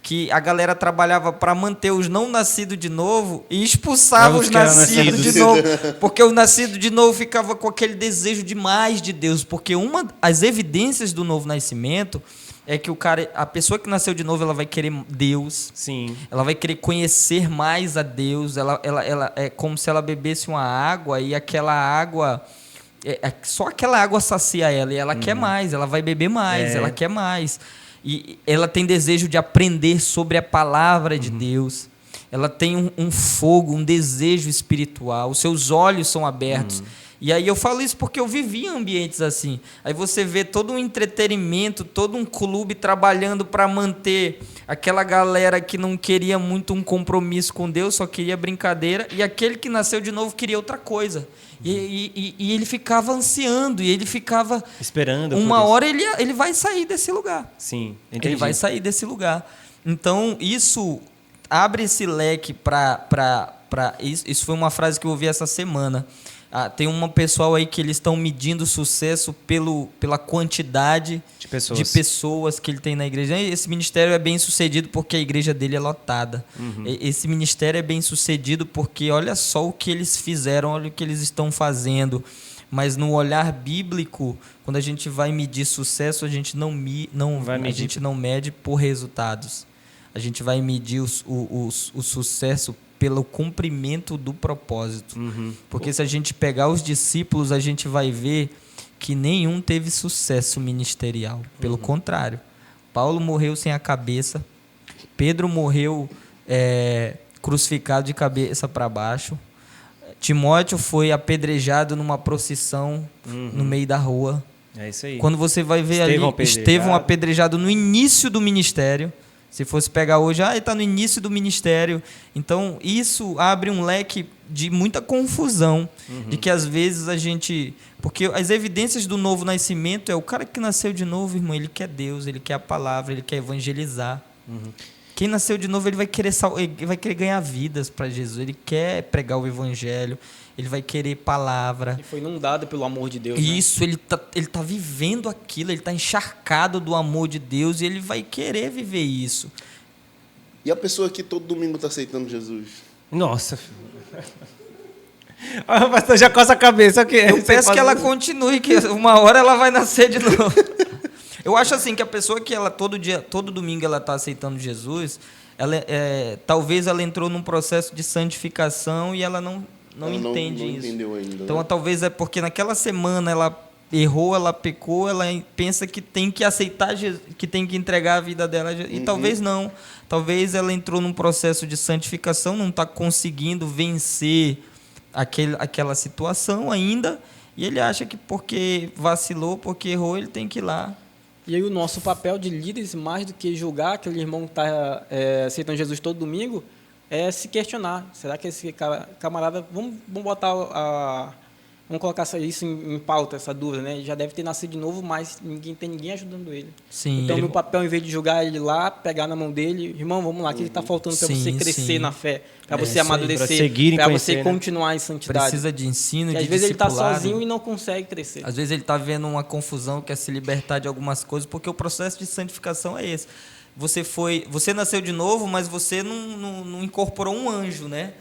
que a galera trabalhava para manter os não nascidos de novo e expulsava os nascidos de novo, porque o nascido de novo ficava com aquele desejo de mais de Deus, porque as evidências do novo nascimento é que a pessoa que nasceu de novo, ela vai querer Deus. Sim. Ela vai querer conhecer mais a Deus. Ela é como se ela bebesse uma água e aquela água... só aquela água sacia ela e ela quer mais. Ela vai beber mais, ela quer mais. E ela tem desejo de aprender sobre a palavra de Deus. Ela tem um fogo, um desejo espiritual. Os seus olhos são abertos. E aí eu falo isso porque eu vivi em ambientes assim. Aí você vê todo um entretenimento, todo um clube trabalhando para manter aquela galera que não queria muito um compromisso com Deus, só queria brincadeira, e aquele que nasceu de novo queria outra coisa. E ele ficava ansiando, e ele ficava... esperando. Uma hora ele vai sair desse lugar. Sim, entendi. Ele vai sair desse lugar. Então, isso abre esse leque para... Isso foi uma frase que eu ouvi essa semana. Tem um pessoal aí que eles estão medindo sucesso pela quantidade de pessoas que ele tem na igreja. Esse ministério é bem sucedido porque a igreja dele é lotada. Esse ministério é bem sucedido porque olha só o que eles fizeram, olha o que eles estão fazendo. Mas no olhar bíblico, quando a gente vai medir sucesso, a gente não mede por resultados. A gente vai medir o sucesso pelo cumprimento do propósito. Porque se a gente pegar os discípulos, a gente vai ver que nenhum teve sucesso ministerial. Pelo contrário. Paulo morreu sem a cabeça. Pedro morreu crucificado de cabeça para baixo. Timóteo foi apedrejado numa procissão no meio da rua. É isso aí. Quando você vai ver Estevão apedrejado no início do ministério. Se fosse pegar hoje, ele está no início do ministério. Então, isso abre um leque de muita confusão, de que às vezes a gente... Porque as evidências do novo nascimento é o cara que nasceu de novo, irmão, ele quer Deus, ele quer a palavra, ele quer evangelizar. Quem nasceu de novo, ele vai querer ganhar vidas para Jesus, ele quer pregar o evangelho, ele vai querer palavra. E foi inundado pelo amor de Deus. Isso, né? ele tá vivendo aquilo, ele está encharcado do amor de Deus e ele vai querer viver isso. E a pessoa que todo domingo está aceitando Jesus? Nossa. O pastor já coça a cabeça. Eu peço que ela continue, que uma hora ela vai nascer de novo. Eu acho assim que a pessoa que ela todo domingo ela está aceitando Jesus, talvez ela entrou num processo de santificação e ela não entende isso. Entendeu ainda, então, né? talvez é porque naquela semana ela errou, ela pecou, ela pensa que tem que aceitar Jesus, que tem que entregar a vida dela. E talvez não. Talvez ela entrou num processo de santificação, não está conseguindo vencer aquela situação ainda, e ele acha que porque vacilou, porque errou, ele tem que ir lá. E aí o nosso papel de líderes, mais do que julgar aquele irmão que está aceitando Jesus todo domingo, é se questionar. Será que esse camarada... Vamos botar vamos colocar isso em pauta, essa dúvida, né? Ele já deve ter nascido de novo, mas tem ninguém ajudando ele. Sim, então, meu papel, em vez de julgar ele lá, pegar na mão dele, irmão, vamos lá, o que está faltando para você crescer na fé, para você amadurecer, para você continuar em santidade. Precisa de ensino, e de às vezes ele está discipulado. sozinho e não consegue crescer. Às vezes ele está vendo uma confusão, quer se libertar de algumas coisas, porque o processo de santificação é esse. Você nasceu de novo, mas você não incorporou um anjo, né?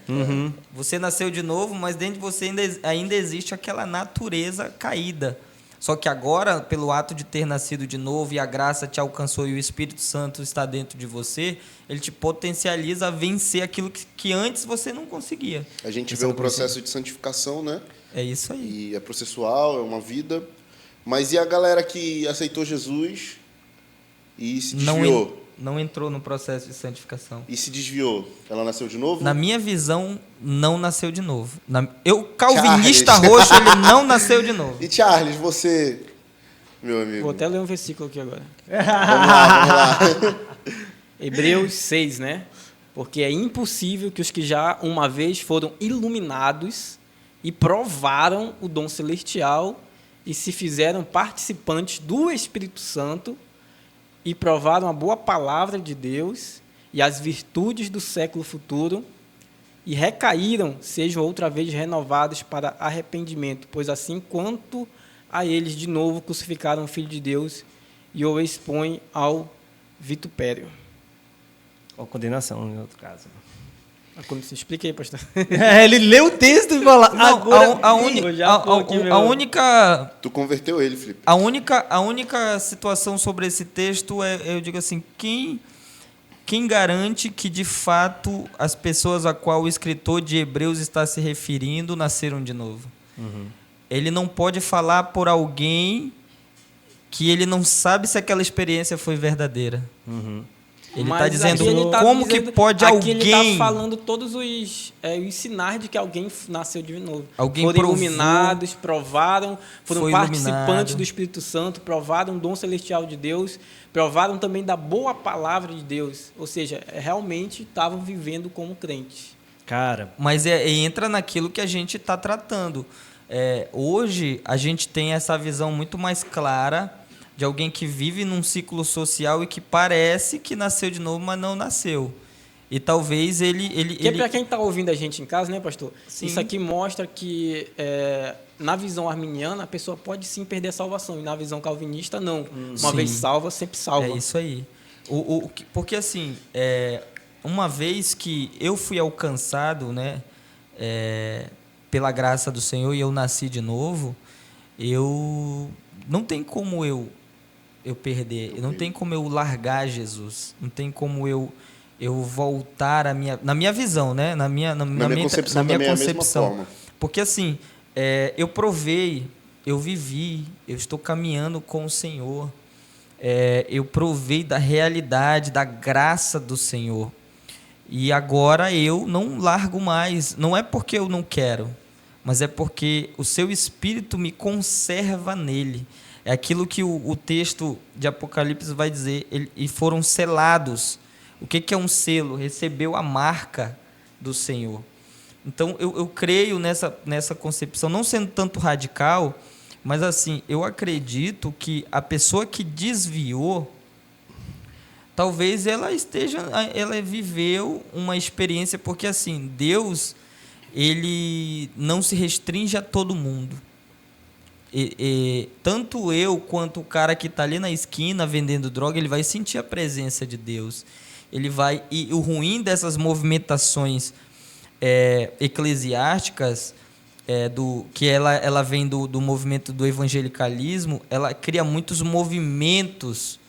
Você nasceu de novo, mas dentro de você ainda existe aquela natureza caída. Só que agora, pelo ato de ter nascido de novo e a graça te alcançou e o Espírito Santo está dentro de você, ele te potencializa a vencer aquilo que antes você não conseguia. A gente vê o processo de santificação, né? É isso aí. E é processual, é uma vida. Mas e a galera que aceitou Jesus e se desviou? Não entrou no processo de santificação. E se desviou? Ela nasceu de novo? Na minha visão, não nasceu de novo. Calvinista roxo, ele não nasceu de novo. E Charles, você, meu amigo? Vou até ler um versículo aqui agora. Vamos lá. Hebreus 6, né? Porque é impossível que os que já uma vez foram iluminados e provaram o dom celestial e se fizeram participantes do Espírito Santo e provaram a boa palavra de Deus e as virtudes do século futuro e recaíram, sejam outra vez renovados para arrependimento, pois assim quanto a eles de novo crucificaram o Filho de Deus e o expõem ao vitupério. Ou condenação, em outro caso. Quando se explica aí, pastor. Ele leu o texto e fala... A única... Tu converteu ele, Felipe. A única situação sobre esse texto eu digo assim, quem garante que, de fato, as pessoas a qual o escritor de Hebreus está se referindo nasceram de novo? Ele não pode falar por alguém que ele não sabe se aquela experiência foi verdadeira. Ele está dizendo como que pode alguém... Aqui ele está falando todos os sinais de que alguém nasceu de novo. Alguém foram provou, iluminados, provaram, foram participantes iluminado. do Espírito Santo, provaram o dom celestial de Deus, provaram também da boa palavra de Deus. Ou seja, realmente estavam vivendo como crentes. Cara... Mas entra naquilo que a gente está tratando. Hoje, a gente tem essa visão muito mais clara de alguém que vive num ciclo social e que parece que nasceu de novo, mas não nasceu. E talvez ele Para quem está ouvindo a gente em casa, né, pastor? Sim. Isso aqui mostra que, na visão arminiana, a pessoa pode sim perder a salvação, e na visão calvinista, não. Uma vez salva, sempre salva. É isso aí. Porque, assim, uma vez que eu fui alcançado, né, pela graça do Senhor e eu nasci de novo, não tem como eu perder, não tem como eu largar Jesus, não tem como eu voltar na minha visão, né? na minha concepção. Porque assim, eu provei, eu vivi, eu estou caminhando com o Senhor, eu provei da realidade, da graça do Senhor, e agora eu não largo mais, não é porque eu não quero, mas é porque o seu Espírito me conserva nele. É aquilo que o texto de Apocalipse vai dizer, e foram selados O que é um selo? Recebeu a marca do Senhor. Então, eu creio nessa concepção, não sendo tanto radical, mas assim, eu acredito que a pessoa que desviou, talvez ela viveu uma experiência, porque assim, Deus, ele não se restringe a todo mundo. Tanto eu quanto o cara que está ali na esquina vendendo droga, ele vai sentir a presença de Deus. E o ruim dessas movimentações eclesiásticas, que ela vem do movimento do evangelicalismo, ela cria muitos movimentos.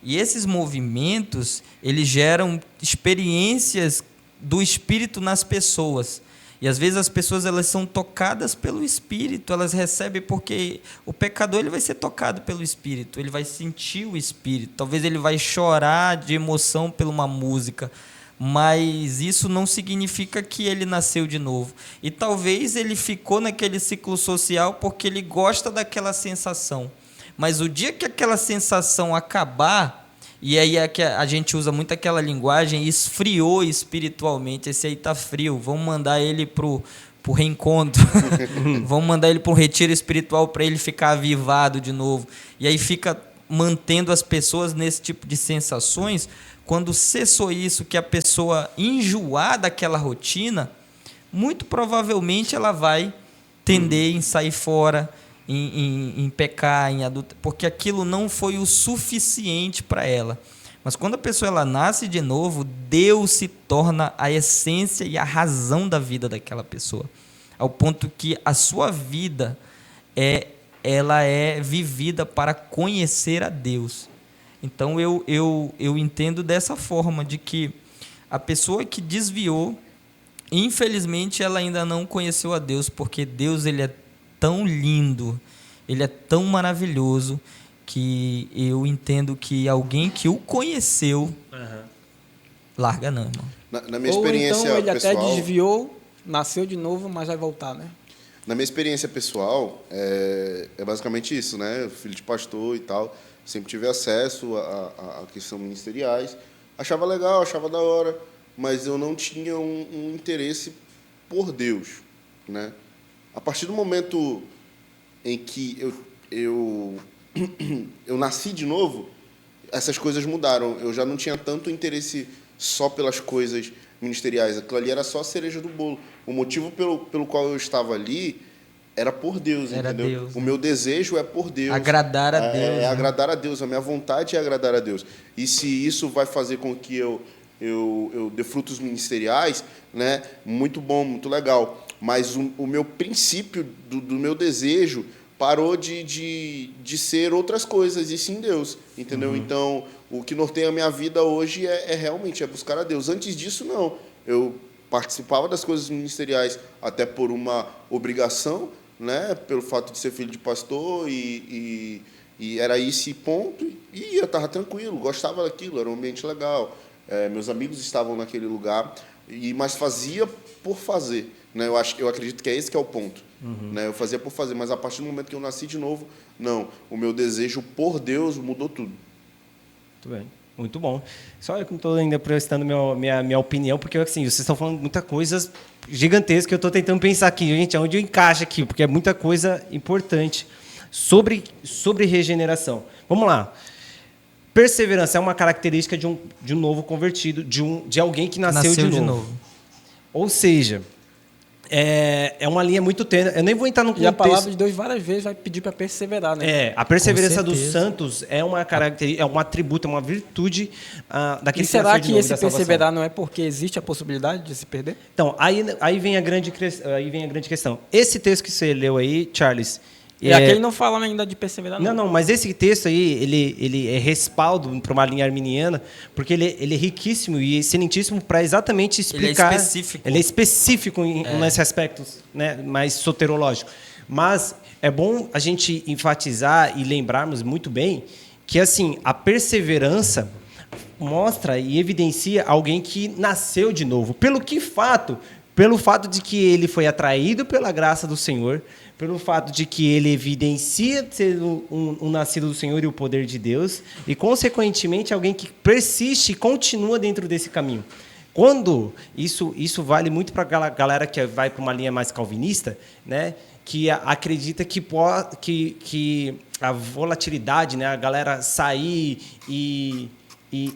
E esses movimentos, eles geram experiências do Espírito nas pessoas. E às vezes as pessoas, elas são tocadas pelo Espírito, elas recebem, porque o pecador, ele vai ser tocado pelo Espírito, ele vai sentir o Espírito, talvez ele vai chorar de emoção por uma música, mas isso não significa que ele nasceu de novo. E talvez ele ficou naquele ciclo social porque ele gosta daquela sensação. Mas o dia que aquela sensação acabar, e aí a gente usa muito aquela linguagem, esfriou espiritualmente, esse aí está frio, vamos mandar ele pro reencontro, vamos mandar ele para um retiro espiritual para ele ficar avivado de novo. E aí fica mantendo as pessoas nesse tipo de sensações. Quando cessou isso, que a pessoa enjoar daquela rotina, muito provavelmente ela vai tender em sair fora, em pecar, em adulterar, porque aquilo não foi o suficiente para ela. Mas quando a pessoa ela nasce de novo, Deus se torna a essência e a razão da vida daquela pessoa, ao ponto que a sua vida ela é vivida para conhecer a Deus. Então eu entendo dessa forma, de que a pessoa que desviou, infelizmente ela ainda não conheceu a Deus, porque Deus, ele é tão lindo, ele é tão maravilhoso, que eu entendo que alguém que o conheceu, larga não, irmão. Na minha experiência então ele pessoal, até desviou, nasceu de novo, mas vai voltar, né? Na minha experiência pessoal, é basicamente isso, né? Filho de pastor e tal, sempre tive acesso a questões ministeriais, achava legal, achava da hora, mas eu não tinha um interesse por Deus, né? A partir do momento em que eu nasci de novo, essas coisas mudaram. Eu já não tinha tanto interesse só pelas coisas ministeriais. Aquilo ali era só a cereja do bolo. O motivo pelo qual eu estava ali era por Deus, era entendeu? Deus, o né? meu desejo é por Deus. Agradar a Deus. É agradar a Deus. A minha vontade é agradar a Deus. E se isso vai fazer com que eu dê frutos ministeriais, né? Muito bom, muito legal. Mas o meu princípio do meu desejo parou de ser outras coisas, e sim Deus, entendeu? Então, o que norteia a minha vida hoje realmente buscar a Deus. Antes disso, não. Eu participava das coisas ministeriais até por uma obrigação, né? Pelo fato de ser filho de pastor, e era esse ponto, e eu estava tranquilo, gostava daquilo, era um ambiente legal. Meus amigos estavam naquele lugar, mas fazia por fazer, né? Eu acredito que é esse que é o ponto, né? Eu fazia por fazer, mas a partir do momento que eu nasci de novo, não, o meu desejo por Deus mudou tudo. Muito bem, muito bom. Só eu que não estou ainda prestando minha opinião, porque assim, vocês estão falando muita coisa gigantesca, que eu estou tentando pensar aqui, gente, onde eu encaixo aqui, porque é muita coisa importante sobre regeneração. Vamos lá. Perseverança é uma característica de um novo convertido, de alguém que nasceu de novo. Ou seja, é uma linha muito tênue. Eu nem vou entrar no contexto. E a palavra de Deus várias vezes vai pedir para perseverar, né? A perseverança dos santos é uma característica, é um atributo, é uma virtude daquele que nasceu de novo. E será que esse perseverar não é porque existe a possibilidade de se perder? Então, aí vem a grande questão. Esse texto que você leu aí, Charles... Aqui ele não fala ainda de perseverar, não. Não, mas esse texto aí, ele é respaldo para uma linha arminiana, porque ele é riquíssimo e excelentíssimo para exatamente explicar... Ele é específico nesse aspecto, né, mais soterológico. Mas é bom a gente enfatizar e lembrarmos muito bem que, assim, a perseverança mostra e evidencia alguém que nasceu de novo. Pelo que fato... pelo fato de que ele foi atraído pela graça do Senhor, pelo fato de que ele evidencia ser um nascido do Senhor e o poder de Deus, e, consequentemente, alguém que persiste e continua dentro desse caminho. Quando isso vale muito para a galera que vai para uma linha mais calvinista, né, que acredita que a volatilidade, né, a galera sair e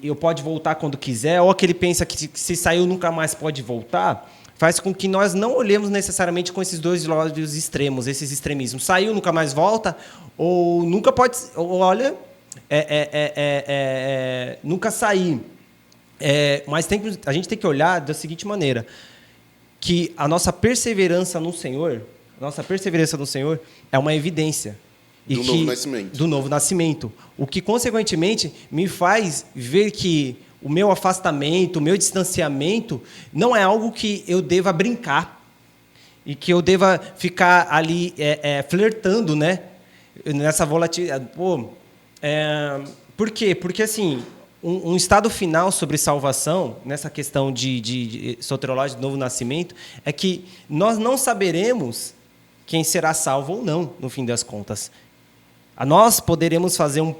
eu pode voltar quando quiser, ou aquele pensa que se saiu nunca mais pode voltar, faz com que nós não olhemos necessariamente com esses dois lados extremos, esses extremismos. Saiu, nunca mais volta, ou nunca pode... Ou olha, nunca sair. Mas a gente tem que olhar da seguinte maneira, que a nossa perseverança no Senhor é uma evidência. Do novo nascimento. O que, consequentemente, me faz ver que o meu afastamento, o meu distanciamento, não é algo que eu deva brincar e que eu deva ficar ali flertando, né? Nessa volatilidade. Por quê? Porque, assim, um estado final sobre salvação, nessa questão de soteriológica, de novo nascimento, é que nós não saberemos quem será salvo ou não, no fim das contas. Nós poderemos fazer um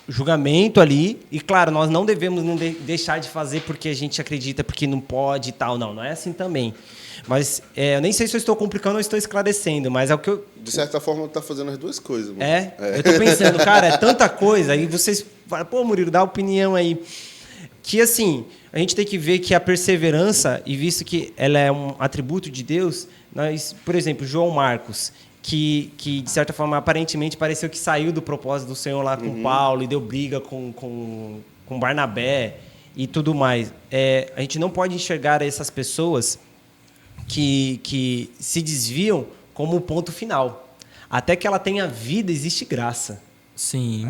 julgamento ali, e claro, nós não devemos deixar de fazer porque a gente acredita, porque não pode e tal, não é assim também. Mas eu nem sei se eu estou complicando ou estou esclarecendo, mas é o que eu... De certa forma, está fazendo as duas coisas. Mano. Eu estou pensando, cara, é tanta coisa, aí vocês falam, pô, Murilo, dá opinião aí. Que, assim, a gente tem que ver que a perseverança, e visto que ela é um atributo de Deus, nós, por exemplo, João Marcos, que de certa forma, aparentemente, pareceu que saiu do propósito do Senhor lá com Paulo e deu briga com Barnabé e tudo mais. A gente não pode enxergar essas pessoas que se desviam como o ponto final. Até que ela tenha vida, existe graça. Sim.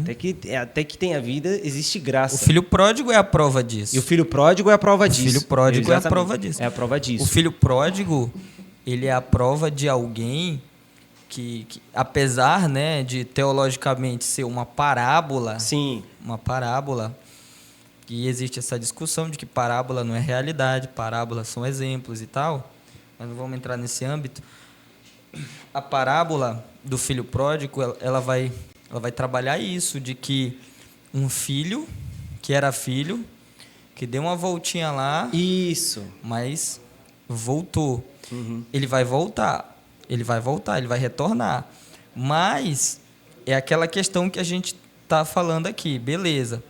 Até que tenha vida, existe graça. O filho pródigo é a prova disso. E o filho pródigo é a prova disso. O filho pródigo é a prova disso. É a prova disso. O filho pródigo, ele é a prova de alguém que apesar, né, de teologicamente ser uma parábola, sim, uma parábola, e existe essa discussão de que parábola não é realidade, parábolas são exemplos e tal, mas não vamos entrar nesse âmbito. A parábola do filho pródigo, ela vai trabalhar isso, de que um filho, que era filho, que deu uma voltinha lá, isso, mas voltou. Ele vai voltar, ele vai retornar. Mas é aquela questão que a gente está falando aqui, beleza.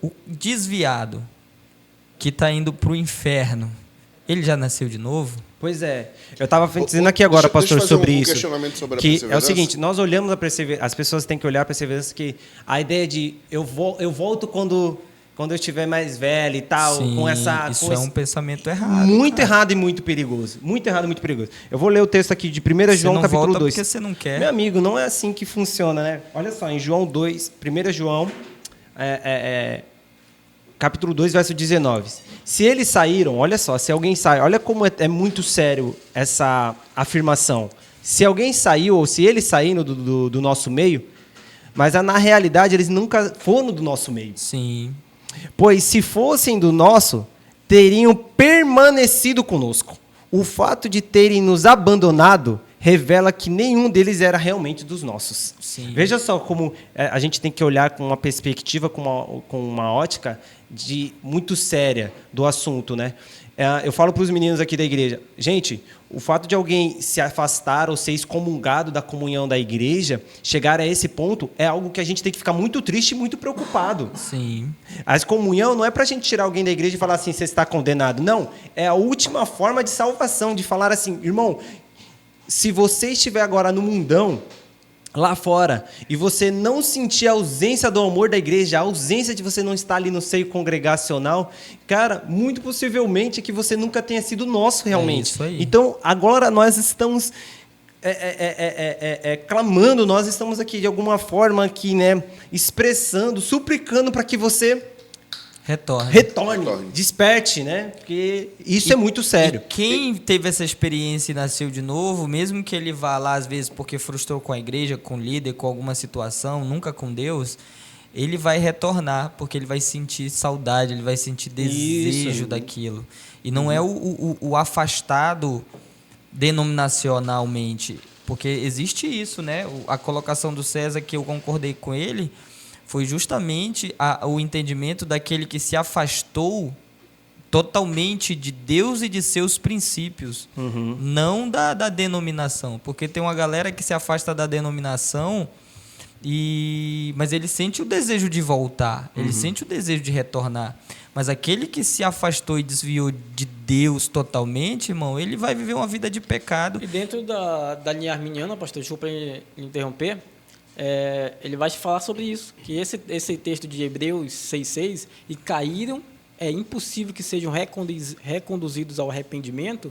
O desviado que está indo para o inferno, ele já nasceu de novo? Pois é. Eu estava dizendo aqui agora, pastor, sobre isso. Questionamento sobre a que perseverança. É o seguinte, nós olhamos a perseverança, as pessoas têm que olhar a perseverança, que a ideia de eu volto quando eu estiver mais velho e tal. Sim, isso é um pensamento errado. Muito errado e muito perigoso. Muito errado e muito perigoso. Eu vou ler o texto aqui de 1 João, capítulo 2. Porque você não quer. Meu amigo, não é assim que funciona, né? Olha só, em João 2, 1 João, capítulo 2, verso 19. Se eles saíram, olha só, se alguém sai, olha como é muito sério essa afirmação. Se alguém saiu, ou se eles saíram do nosso meio, mas na realidade eles nunca foram do nosso meio. Sim. Pois se fossem do nosso, teriam permanecido conosco. O fato de terem nos abandonado revela que nenhum deles era realmente dos nossos. Sim. Veja só como a gente tem que olhar com uma perspectiva, com uma ótica muito séria do assunto, né? Eu falo para os meninos aqui da igreja, gente, o fato de alguém se afastar ou ser excomungado da comunhão da igreja, chegar a esse ponto, é algo que a gente tem que ficar muito triste e muito preocupado. Sim. A excomunhão não é para a gente tirar alguém da igreja e falar assim, você está condenado. Não, é a última forma de salvação, de falar assim, irmão, se você estiver agora no mundão, lá fora, e você não sentir a ausência do amor da igreja, a ausência de você não estar ali no seio congregacional, cara, muito possivelmente é que você nunca tenha sido nosso realmente. É isso aí. Então, agora nós estamos clamando, nós estamos aqui de alguma forma aqui, né, expressando, suplicando para que você retorne, desperte, né? Porque isso é muito sério. E quem teve essa experiência e nasceu de novo, mesmo que ele vá lá às vezes porque frustrou com a igreja, com o líder, com alguma situação, nunca com Deus, ele vai retornar, porque ele vai sentir saudade, ele vai sentir desejo Isso. daquilo. E não é o afastado denominacionalmente, porque existe isso, né? A colocação do César, que eu concordei com ele, foi justamente o entendimento daquele que se afastou totalmente de Deus e de seus princípios, não da denominação, porque tem uma galera que se afasta da denominação, mas ele sente o desejo de voltar, ele sente o desejo de retornar, mas aquele que se afastou e desviou de Deus totalmente, irmão, ele vai viver uma vida de pecado. E dentro da linha arminiana, pastor, desculpa interromper, ele vai te falar sobre isso, que esse texto de Hebreus 6,6, e caíram, é impossível que sejam reconduzidos ao arrependimento,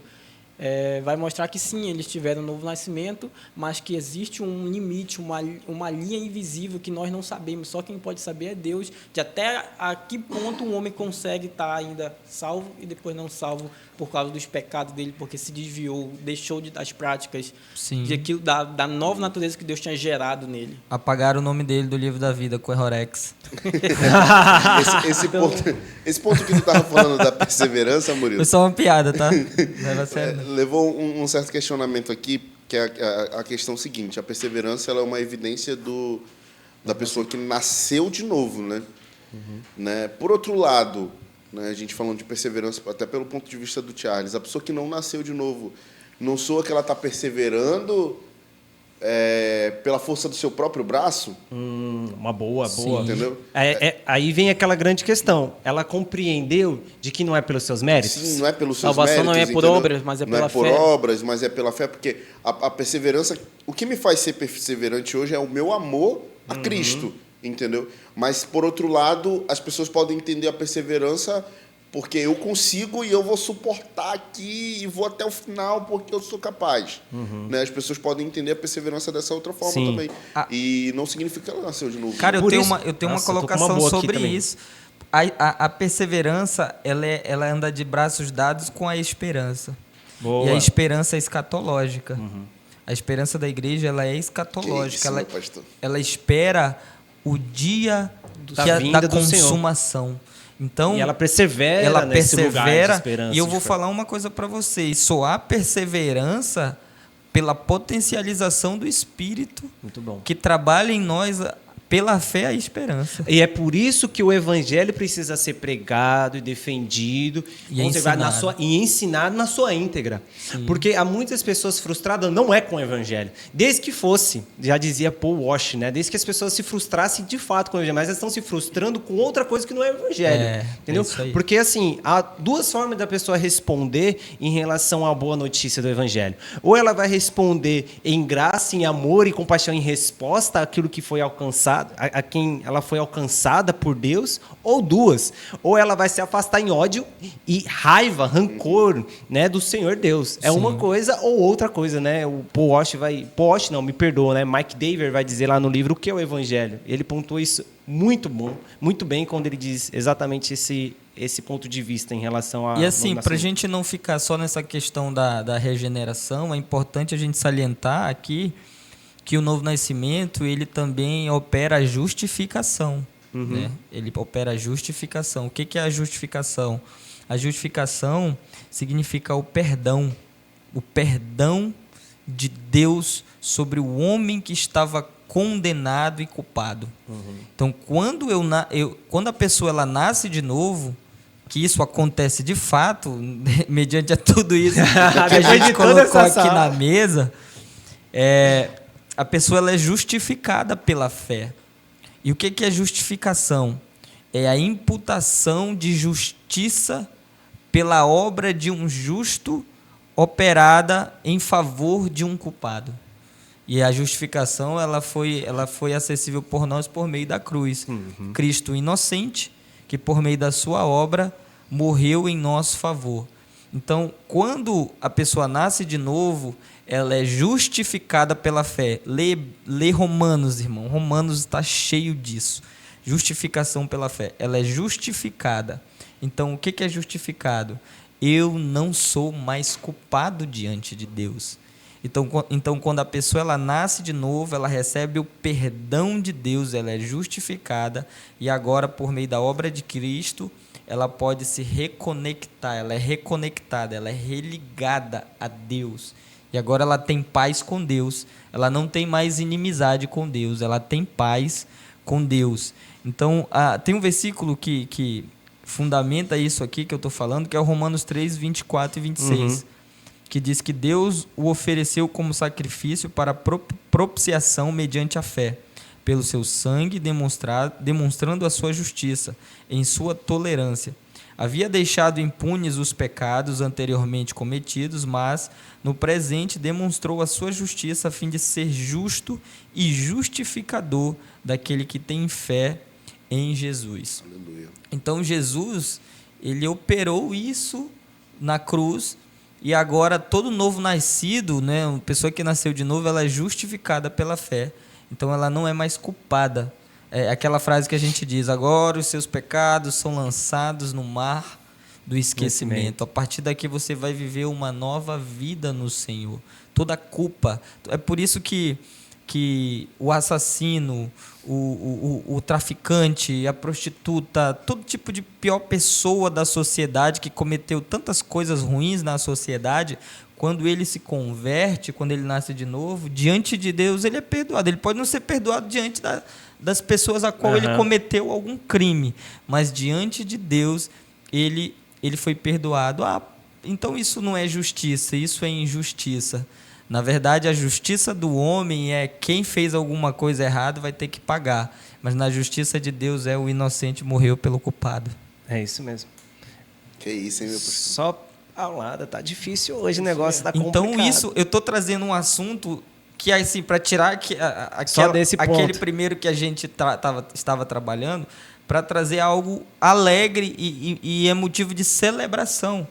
vai mostrar que sim, eles tiveram um novo nascimento, mas que existe um limite, uma linha invisível que nós não sabemos, só quem pode saber é Deus, de até a que ponto um homem consegue estar ainda salvo e depois não salvo por causa dos pecados dele, porque se desviou, deixou das práticas, da nova natureza que Deus tinha gerado nele. Apagaram o nome dele do livro da vida, Coerhorex. Esse ponto que tu estava falando da perseverança, Murilo, Foi só uma piada, tá? Leva a sério, não. levou um certo questionamento aqui, que é a questão seguinte: a perseverança ela é uma evidência da pessoa que nasceu de novo, né? Né? Por outro lado, né, a gente falando de perseverança, até pelo ponto de vista do Charles, a pessoa que não nasceu de novo, não soa que ela está perseverando pela força do seu próprio braço? Uma boa. Entendeu? Aí vem aquela grande questão. Ela compreendeu de que não é pelos seus méritos? Sim, não é pelos seus Salvação méritos. não é por entendeu? obras, mas é pela fé. Não é por obras, mas é pela fé, porque a perseverança... O que me faz ser perseverante hoje é o meu amor a Cristo, entendeu? Mas, por outro lado, as pessoas podem entender a perseverança porque eu consigo e eu vou suportar aqui e vou até o final porque eu sou capaz. Né? As pessoas podem entender a perseverança dessa outra forma também. E não significa que ela nasceu de novo. Cara, eu Por tenho isso- uma Nossa, eu tô com uma colocação boa aqui sobre também. isso. A perseverança, ela anda de braços dados com a esperança. Boa. E a esperança é escatológica. A esperança da igreja, ela é Que escatológica. isso, meu pastor. Ela espera o dia Da vinda da do Senhor. consumação. Então, E ela persevera ela nesse lugar de persevera. esperança, E eu de vou fé. falar uma coisa para vocês. Só há perseverança pela potencialização do Espírito Muito bom. que trabalha em nós pela fé e a esperança. E é por isso que o evangelho precisa ser pregado e defendido E conservado ensinado. e ensinado na sua íntegra. Porque há muitas pessoas frustradas, não é com o evangelho. Desde que fosse, já dizia Paul Walsh, né? Desde que as pessoas se frustrassem de fato com o evangelho, mas elas estão se frustrando com outra coisa que não é o evangelho. Entendeu? É isso aí. Porque assim, há duas formas da pessoa responder em relação à boa notícia do evangelho. Ou ela vai responder em graça, em amor e compaixão, em resposta àquilo que foi alcançado, a quem ela foi alcançada por Deus, ou duas. Ou ela vai se afastar em ódio e raiva, rancor, né, do Senhor Deus. É Sim. uma coisa ou outra coisa, né? O Paul Walsh não, me perdoa, né? Mike Daver vai dizer lá no livro o que é o evangelho. Ele pontuou isso muito bem quando ele diz exatamente esse ponto de vista em relação a... E assim, para a gente não ficar só nessa questão da regeneração, é importante a gente salientar aqui que o novo nascimento, ele também opera a justificação. Né? Ele opera a justificação. O que é a justificação? A justificação significa o perdão de Deus sobre o homem que estava condenado e culpado. Então, quando a pessoa ela nasce de novo, que isso acontece de fato, mediante a tudo isso que a Depois gente de toda colocou essa aqui sala. na mesa, a pessoa ela é justificada pela fé. E o que é justificação? É a imputação de justiça pela obra de um justo operada em favor de um culpado. E a justificação ela foi acessível por nós por meio da cruz. Cristo inocente, que por meio da sua obra morreu em nosso favor. Então, quando a pessoa nasce de novo, ela é justificada pela fé. Lê Romanos, irmão. Romanos está cheio disso. Justificação pela fé. Ela é justificada. Então, o que é justificado? Eu não sou mais culpado diante de Deus. Então, quando a pessoa ela nasce de novo, ela recebe o perdão de Deus, ela é justificada, e agora, por meio da obra de Cristo, ela pode se reconectar, ela é reconectada, ela é religada a Deus. E agora ela tem paz com Deus, ela não tem mais inimizade com Deus, ela tem paz com Deus. Então, tem um versículo que fundamenta isso aqui que eu estou falando, que é o Romanos 3, 24 e 26, que diz que Deus o ofereceu como sacrifício para propiciação mediante a fé, pelo seu sangue demonstrando a sua justiça, em sua tolerância. Havia deixado impunes os pecados anteriormente cometidos, mas no presente demonstrou a sua justiça a fim de ser justo e justificador daquele que tem fé em Jesus. Aleluia. Então Jesus, ele operou isso na cruz, e agora todo novo nascido, né, uma pessoa que nasceu de novo, ela é justificada pela fé. Então ela não é mais culpada. É aquela frase que a gente diz: agora os seus pecados são lançados no mar do esquecimento. A partir daqui você vai viver uma nova vida no Senhor. Toda a culpa. É por isso que o assassino, o traficante, a prostituta, todo tipo de pior pessoa da sociedade que cometeu tantas coisas ruins na sociedade, quando ele se converte, quando ele nasce de novo, diante de Deus ele é perdoado. Ele pode não ser perdoado diante das pessoas a qual ele cometeu algum crime, mas diante de Deus ele foi perdoado. Então isso não é justiça, isso é injustiça. Na verdade, a justiça do homem é quem fez alguma coisa errada vai ter que pagar, mas na justiça de Deus é o inocente morreu pelo culpado. É isso mesmo. Que isso, hein, meu pastor? Só paulada, tá difícil hoje o negócio, tá complicado. Então isso, eu tô trazendo um assunto que assim, para tirar só desse ponto. aquele primeiro que a gente estava trabalhando, para trazer algo alegre e é motivo de celebração.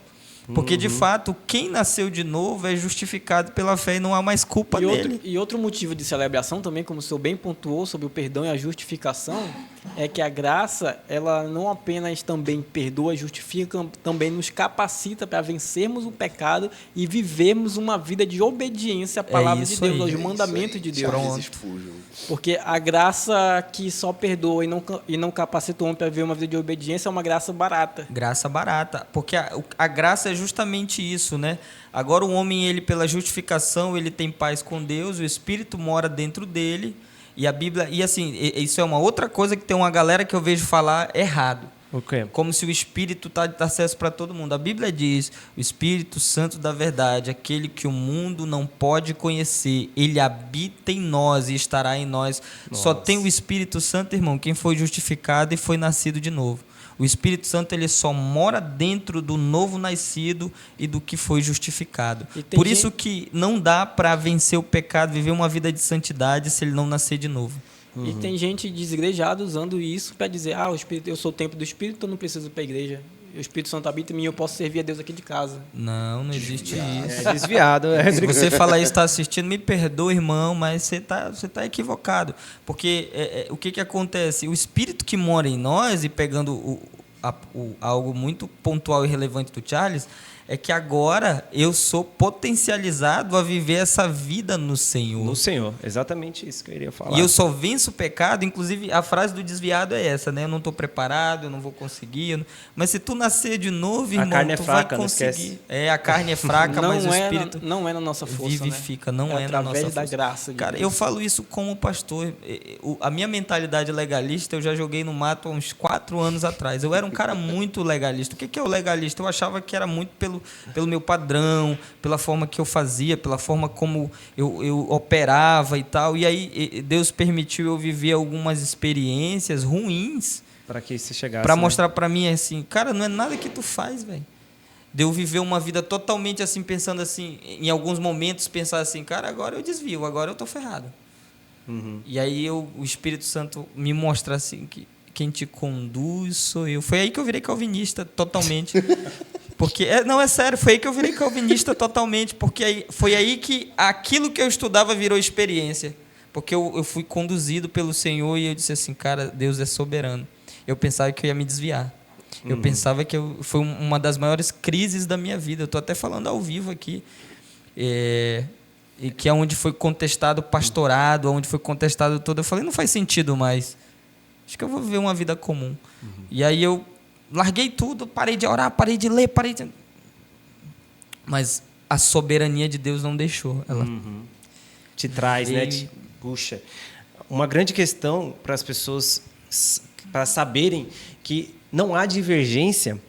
Porque, de fato, quem nasceu de novo é justificado pela fé e não há mais culpa nele. E outro motivo de celebração também, como o senhor bem pontuou sobre o perdão e a justificação, é que a graça, ela não apenas também perdoa e justifica, também nos capacita para vencermos o pecado e vivermos uma vida de obediência à palavra de Deus, aos mandamentos de Deus. Porque a graça que só perdoa e não capacita o homem para viver uma vida de obediência é uma graça barata. Graça barata. Porque a graça é justamente isso, né? Agora o homem, ele pela justificação, ele tem paz com Deus, o Espírito mora dentro dele, e a Bíblia... E assim, isso é uma outra coisa que tem uma galera que eu vejo falar errado. Okay. Como se o Espírito está de acesso para todo mundo. A Bíblia diz: o Espírito Santo da verdade, aquele que o mundo não pode conhecer, ele habita em nós e estará em nós. Nossa. Só tem o Espírito Santo, irmão, quem foi justificado e foi nascido de novo. O Espírito Santo, ele só mora dentro do novo nascido e do que foi justificado. Por isso que não dá para vencer o pecado, viver uma vida de santidade, se ele não nascer de novo. E tem gente desigrejada usando isso para dizer: o Espírito, eu sou o templo do Espírito, então não preciso ir para a igreja. O Espírito Santo habita em mim, eu posso servir a Deus aqui de casa. Não existe isso. É desviado. Se você falar isso, está assistindo, me perdoa, irmão, mas você tá equivocado. Porque o que acontece? O Espírito que mora em nós, e pegando algo muito pontual e relevante do Charles, é que agora eu sou potencializado a viver essa vida no Senhor. No Senhor, exatamente isso que eu iria falar. E eu só venço o pecado, inclusive a frase do desviado é essa, né? Eu não estou preparado, eu não vou conseguir. Mas se tu nascer de novo, irmão, a carne é tu fraca, vai conseguir. Não esquece. A carne é fraca, mas o Espírito... Não é na nossa força, vivifica, né? Não é na nossa força. Através da graça de Deus. Cara, eu falo isso como pastor. A minha mentalidade legalista, eu já joguei no mato há uns 4 anos atrás. Eu era um cara muito legalista. O que é o legalista? Eu achava que era muito pelo meu padrão, pela forma que eu fazia, pela forma como eu operava e tal. E aí Deus permitiu eu viver algumas experiências ruins para que isso chegasse, para mostrar para mim assim, cara, não é nada que tu faz, velho. De eu viver uma vida totalmente assim, pensando assim, em alguns momentos pensar assim, cara, agora eu desvio, agora eu tô ferrado. E aí o Espírito Santo me mostra assim que quem te conduz sou eu. Foi aí que eu virei calvinista totalmente. Porque, é sério, foi aí que eu virei calvinista totalmente, porque foi aí que aquilo que eu estudava virou experiência. Porque eu fui conduzido pelo Senhor e eu disse assim, cara, Deus é soberano. Eu pensava que eu ia me desviar. Eu pensava que foi uma das maiores crises da minha vida. Eu estou até falando ao vivo aqui. e que é onde foi contestado o pastorado, onde foi contestado tudo. Eu falei, não faz sentido mais. Acho que eu vou viver uma vida comum. E aí eu larguei tudo, parei de orar, parei de ler, Mas a soberania de Deus não deixou. Ela Te traz, né? veio. Puxa. Uma grande questão para as pessoas para saberem que não há divergência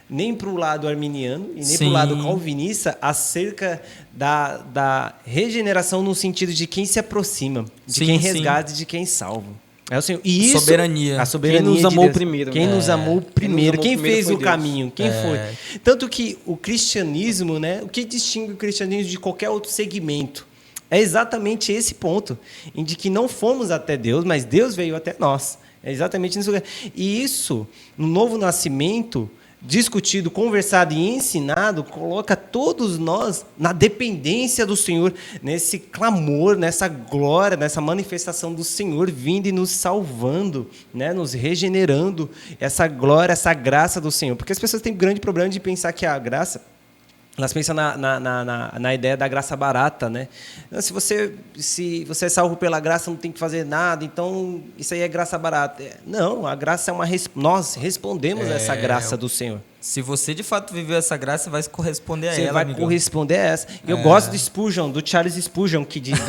nem para o lado arminiano e nem para o Sim. lado calvinista acerca da regeneração no sentido de quem se aproxima, de Sim, quem sim. resgata e de quem salva. É o Senhor. E isso, Soberania. a soberania Quem nos de amou Deus. primeiro, Quem né? nos amou primeiro. Quem primeiro fez foi o Deus. caminho. Quem foi. Tanto que o cristianismo, né? O que distingue o cristianismo de qualquer outro segmento é exatamente esse ponto, em de que não fomos até Deus, mas Deus veio até nós. É exatamente nesse lugar. E isso, no novo nascimento, discutido, conversado e ensinado, coloca todos nós na dependência do Senhor, nesse clamor, nessa glória, nessa manifestação do Senhor vindo e nos salvando, né? Nos regenerando, essa glória, essa graça do Senhor. Porque as pessoas têm um grande problema de pensar que a graça, elas pensam na ideia da graça barata, né? Se você é salvo pela graça, não tem que fazer nada, então isso aí é graça barata. Não, a graça é nós respondemos a essa graça do Senhor. Se você de fato viveu essa graça, você vai corresponder a Você ela, vai amigão. corresponder a essa. Eu gosto do Spurgeon, do Charles Spurgeon, que diz,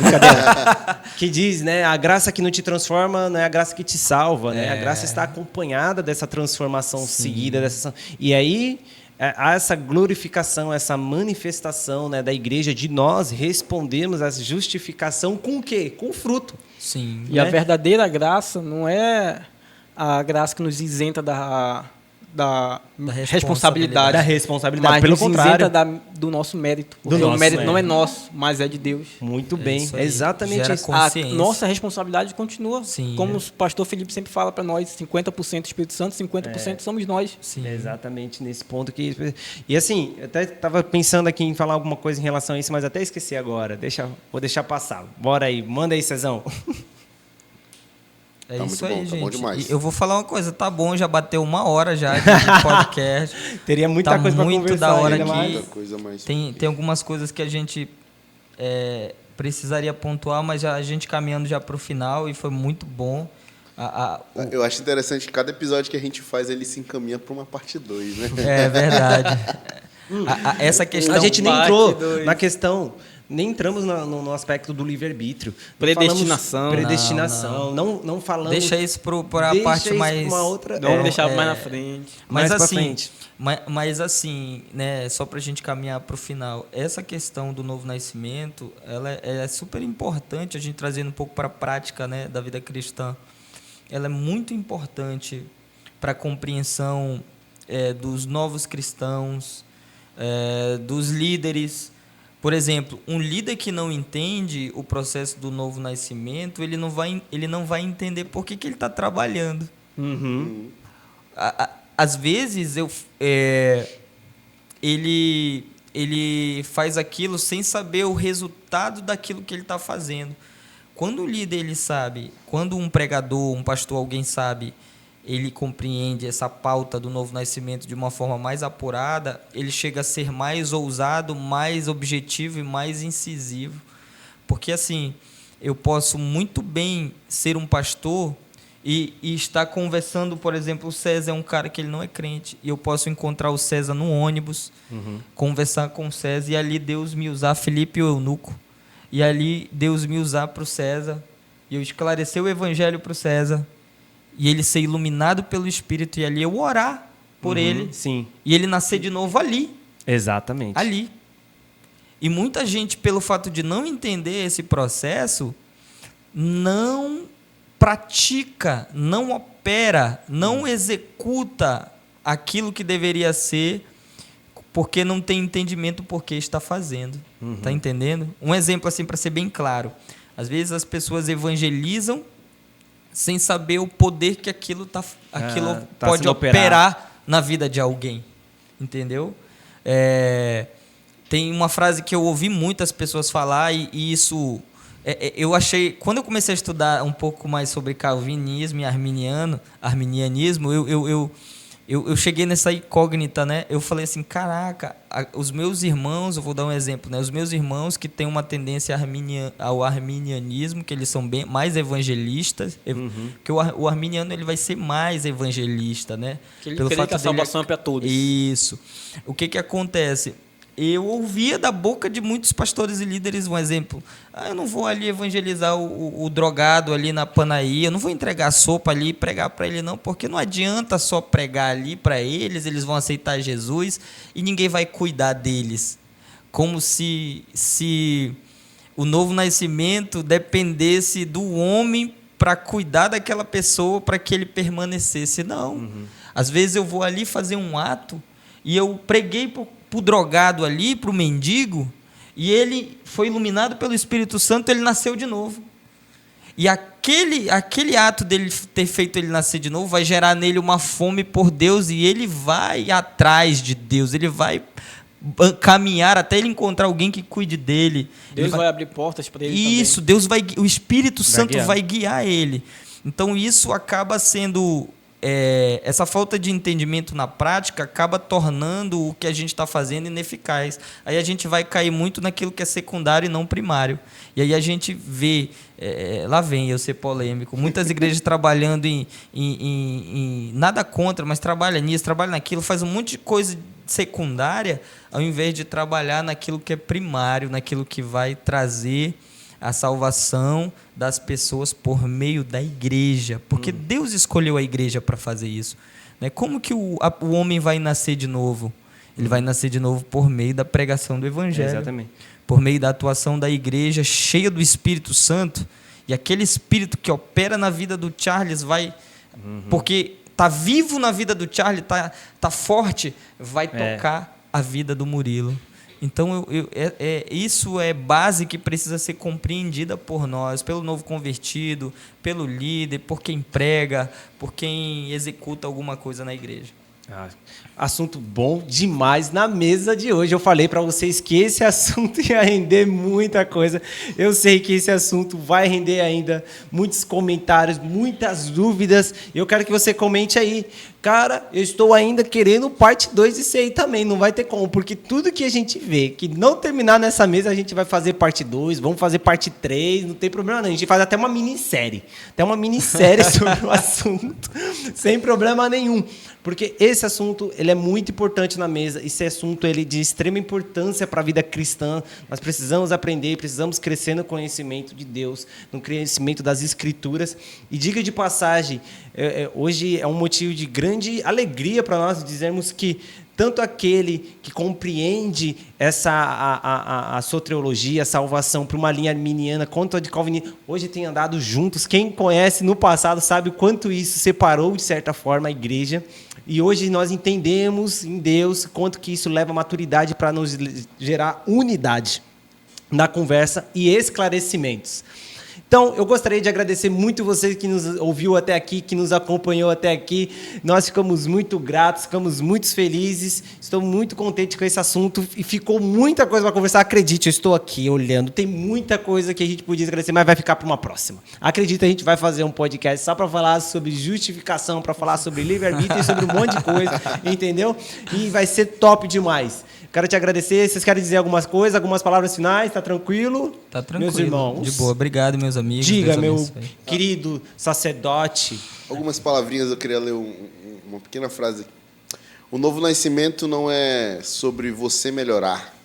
que diz, né, a graça que não te transforma não é a graça que te salva, né? A graça está acompanhada dessa transformação seguida, e aí há essa glorificação, essa manifestação, né, da igreja de nós respondermos a justificação com o quê? Com o fruto. Sim. E a né? verdadeira graça não é a graça que nos isenta da responsabilidade. Da responsabilidade, Mas pelo nos contrário. isenta do nosso mérito. Do Porque nosso o mérito mérito. não é nosso, mas é de Deus. Muito bem, isso é aí. exatamente Gera isso. A consciência. nossa responsabilidade continua. Sim, como é. o pastor Felipe sempre fala para nós, 50% Espírito Santo, 50% somos nós. Sim. É exatamente nesse ponto que... E assim, eu até estava pensando aqui em falar alguma coisa em relação a isso, mas até esqueci agora. Vou deixar passar. Bora aí, manda aí, Cezão. É Tá isso muito aí, bom, tá gente. bom demais. E eu vou falar uma coisa, tá bom, já bateu 1 hora já de podcast. Teria muita Tá coisa para muito conversar da hora ainda aqui. mais. Muita coisa mais. Tem algumas coisas que a gente precisaria pontuar, mas a gente caminhando já para o final e foi muito bom. Eu acho interessante que cada episódio que a gente faz, ele se encaminha para uma parte 2, né? É verdade. Essa questão... A gente nem parte entrou dois. na questão, nem entramos no aspecto do livre-arbítrio. Não Predestinação. falamos predestinação. Não falamos... Deixa isso para a Deixa parte isso mais... pra uma outra... Vamos deixar mais na frente. mais Mas pra assim, frente. mas assim, né, só para a gente caminhar para o final, essa questão do novo nascimento, ela é super importante, a gente trazendo um pouco para a prática, né, da vida cristã. Ela é muito importante para a compreensão dos novos cristãos, dos líderes. Por exemplo, um líder que não entende o processo do novo nascimento, ele não vai entender por que ele está trabalhando. Uhum. Às vezes ele faz aquilo sem saber o resultado daquilo que ele está fazendo. Quando o líder ele sabe, quando um pregador, um pastor, alguém sabe, ele compreende essa pauta do novo nascimento de uma forma mais apurada, ele chega a ser mais ousado, mais objetivo e mais incisivo. Porque assim, eu posso muito bem ser um pastor e estar conversando, por exemplo, o César é um cara que ele não é crente, e eu posso encontrar o César no ônibus, conversar com o César, e ali Deus me usar, Felipe e o eunuco, e ali Deus me usar para o César, e eu esclarecer o evangelho para o César, e ele ser iluminado pelo Espírito, e ali eu orar por ele, Sim, e ele nascer de novo ali. exatamente. Ali. E muita gente, pelo fato de não entender esse processo, não pratica, não opera, não executa aquilo que deveria ser, porque não tem entendimento por que está fazendo. Tá entendendo? Um exemplo assim para ser bem claro. Às vezes as pessoas evangelizam sem saber o poder que aquilo tá pode sendo operar na vida de alguém. Entendeu? Tem uma frase que eu ouvi muitas pessoas falar e isso... eu achei... Quando eu comecei a estudar um pouco mais sobre calvinismo e arminianismo, eu cheguei nessa incógnita, né? Eu falei assim, caraca, os meus irmãos, eu vou dar um exemplo, né? Os meus irmãos que têm uma tendência ao arminianismo, que eles são bem mais evangelistas, que o arminiano ele vai ser mais evangelista, né? Que ele crê que a salvação é para todos. Isso. O que acontece? Eu ouvia da boca de muitos pastores e líderes um exemplo. Eu não vou ali evangelizar o drogado ali na Panaí, eu não vou entregar sopa ali e pregar para ele não, porque não adianta só pregar ali para eles vão aceitar Jesus e ninguém vai cuidar deles. Como se o novo nascimento dependesse do homem para cuidar daquela pessoa, para que ele permanecesse. Não. Às vezes eu vou ali fazer um ato e eu preguei para o drogado ali, para o mendigo, e ele foi iluminado pelo Espírito Santo, ele nasceu de novo. E aquele ato dele ter feito ele nascer de novo vai gerar nele uma fome por Deus, e ele vai atrás de Deus, ele vai caminhar até ele encontrar alguém que cuide dele. Deus vai abrir portas para ele. Isso, também. O Espírito Santo vai guiar ele. Então isso acaba sendo... essa falta de entendimento na prática acaba tornando o que a gente está fazendo ineficaz. Aí a gente vai cair muito naquilo que é secundário e não primário. E aí a gente vê, lá vem eu ser polêmico, muitas igrejas trabalhando em nada contra, mas trabalha nisso, trabalha naquilo, faz um monte de coisa secundária, ao invés de trabalhar naquilo que é primário, naquilo que vai trazer a salvação das pessoas por meio da igreja, porque Deus escolheu a igreja para fazer isso, né? Como que o homem vai nascer de novo? Ele vai nascer de novo por meio da pregação do evangelho, Exatamente. Por meio da atuação da igreja cheia do Espírito Santo, e aquele Espírito que opera na vida do Charles vai, porque está vivo na vida do Charles, tá forte, vai tocar a vida do Murilo. Então, isso é base que precisa ser compreendida por nós, pelo novo convertido, pelo líder, por quem prega, por quem executa alguma coisa na igreja. Assunto bom demais na mesa de hoje. Eu falei para vocês que esse assunto ia render muita coisa. Eu sei que esse assunto vai render ainda muitos comentários, muitas dúvidas. Eu quero que você comente aí. Cara, eu estou ainda querendo parte 2 disso aí também. Não vai ter como, porque tudo que a gente vê que não terminar nessa mesa, a gente vai fazer parte 2, vamos fazer parte 3, não tem problema não. A gente faz até uma minissérie. Até uma minissérie sobre o assunto, sem problema nenhum. Porque esse assunto ele é muito importante na mesa. Esse assunto ele é de extrema importância para a vida cristã. Nós precisamos aprender, precisamos crescer no conhecimento de Deus, no conhecimento das Escrituras. E diga de passagem, hoje é um motivo de grande alegria para nós dizermos que tanto aquele que compreende a soteriologia, a salvação, para uma linha arminiana, quanto a de calvinismo, hoje tem andado juntos. Quem conhece no passado sabe o quanto isso separou, de certa forma, a igreja. E hoje nós entendemos em Deus quanto que isso leva a maturidade para nos gerar unidade na conversa e esclarecimentos. Então, eu gostaria de agradecer muito você que nos ouviu até aqui, que nos acompanhou até aqui. Nós ficamos muito gratos, ficamos muito felizes. Estou muito contente com esse assunto e ficou muita coisa para conversar. Acredite, eu estou aqui olhando. Tem muita coisa que a gente podia esclarecer, mas vai ficar para uma próxima. Acredita, a gente vai fazer um podcast só para falar sobre justificação, para falar sobre livre-arbítrio e sobre um monte de coisa, entendeu? E vai ser top demais. Quero te agradecer. Vocês querem dizer algumas coisas, algumas palavras finais? Tá tranquilo? Tá tranquilo. Meus irmãos. De boa. Obrigado, meus amigos. Diga, meu querido sacerdote. Algumas palavrinhas, eu queria ler uma pequena frase. O novo nascimento não é sobre você melhorar,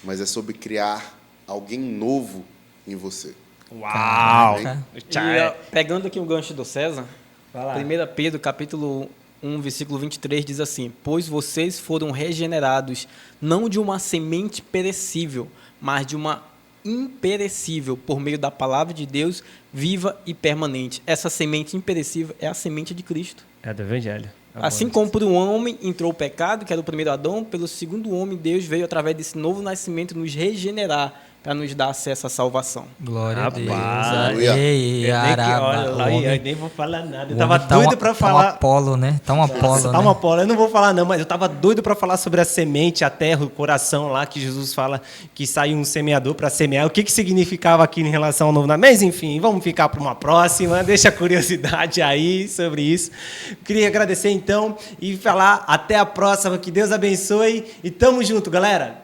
mas é sobre criar alguém novo em você. Uau! E, pegando aqui o gancho do César, 1 Pedro, capítulo 1, versículo 23, diz assim: pois vocês foram regenerados, não de uma semente perecível, mas de uma imperecível, por meio da palavra de Deus, viva e permanente. Essa semente imperecível é a semente de Cristo. É do Evangelho. Assim como por um homem entrou o pecado, que era o primeiro Adão, pelo segundo homem, Deus veio através desse novo nascimento nos regenerar. para nos dar acesso à salvação. Glória a Deus. Rapaz. Ei, Araba. Eu nem vou falar nada. Eu tava doido pra falar. Tá um Apolo, né? Tá um Apolo, Tá né? uma Apolo. Eu não vou falar não, mas eu tava doido pra falar sobre a semente, a terra, o coração lá, que Jesus fala que saiu um semeador pra semear. O que significava aquilo em relação ao novo namoro? Mas enfim, vamos ficar para uma próxima. Deixa a curiosidade aí sobre isso. Queria agradecer então e falar até a próxima. Que Deus abençoe e tamo junto, galera.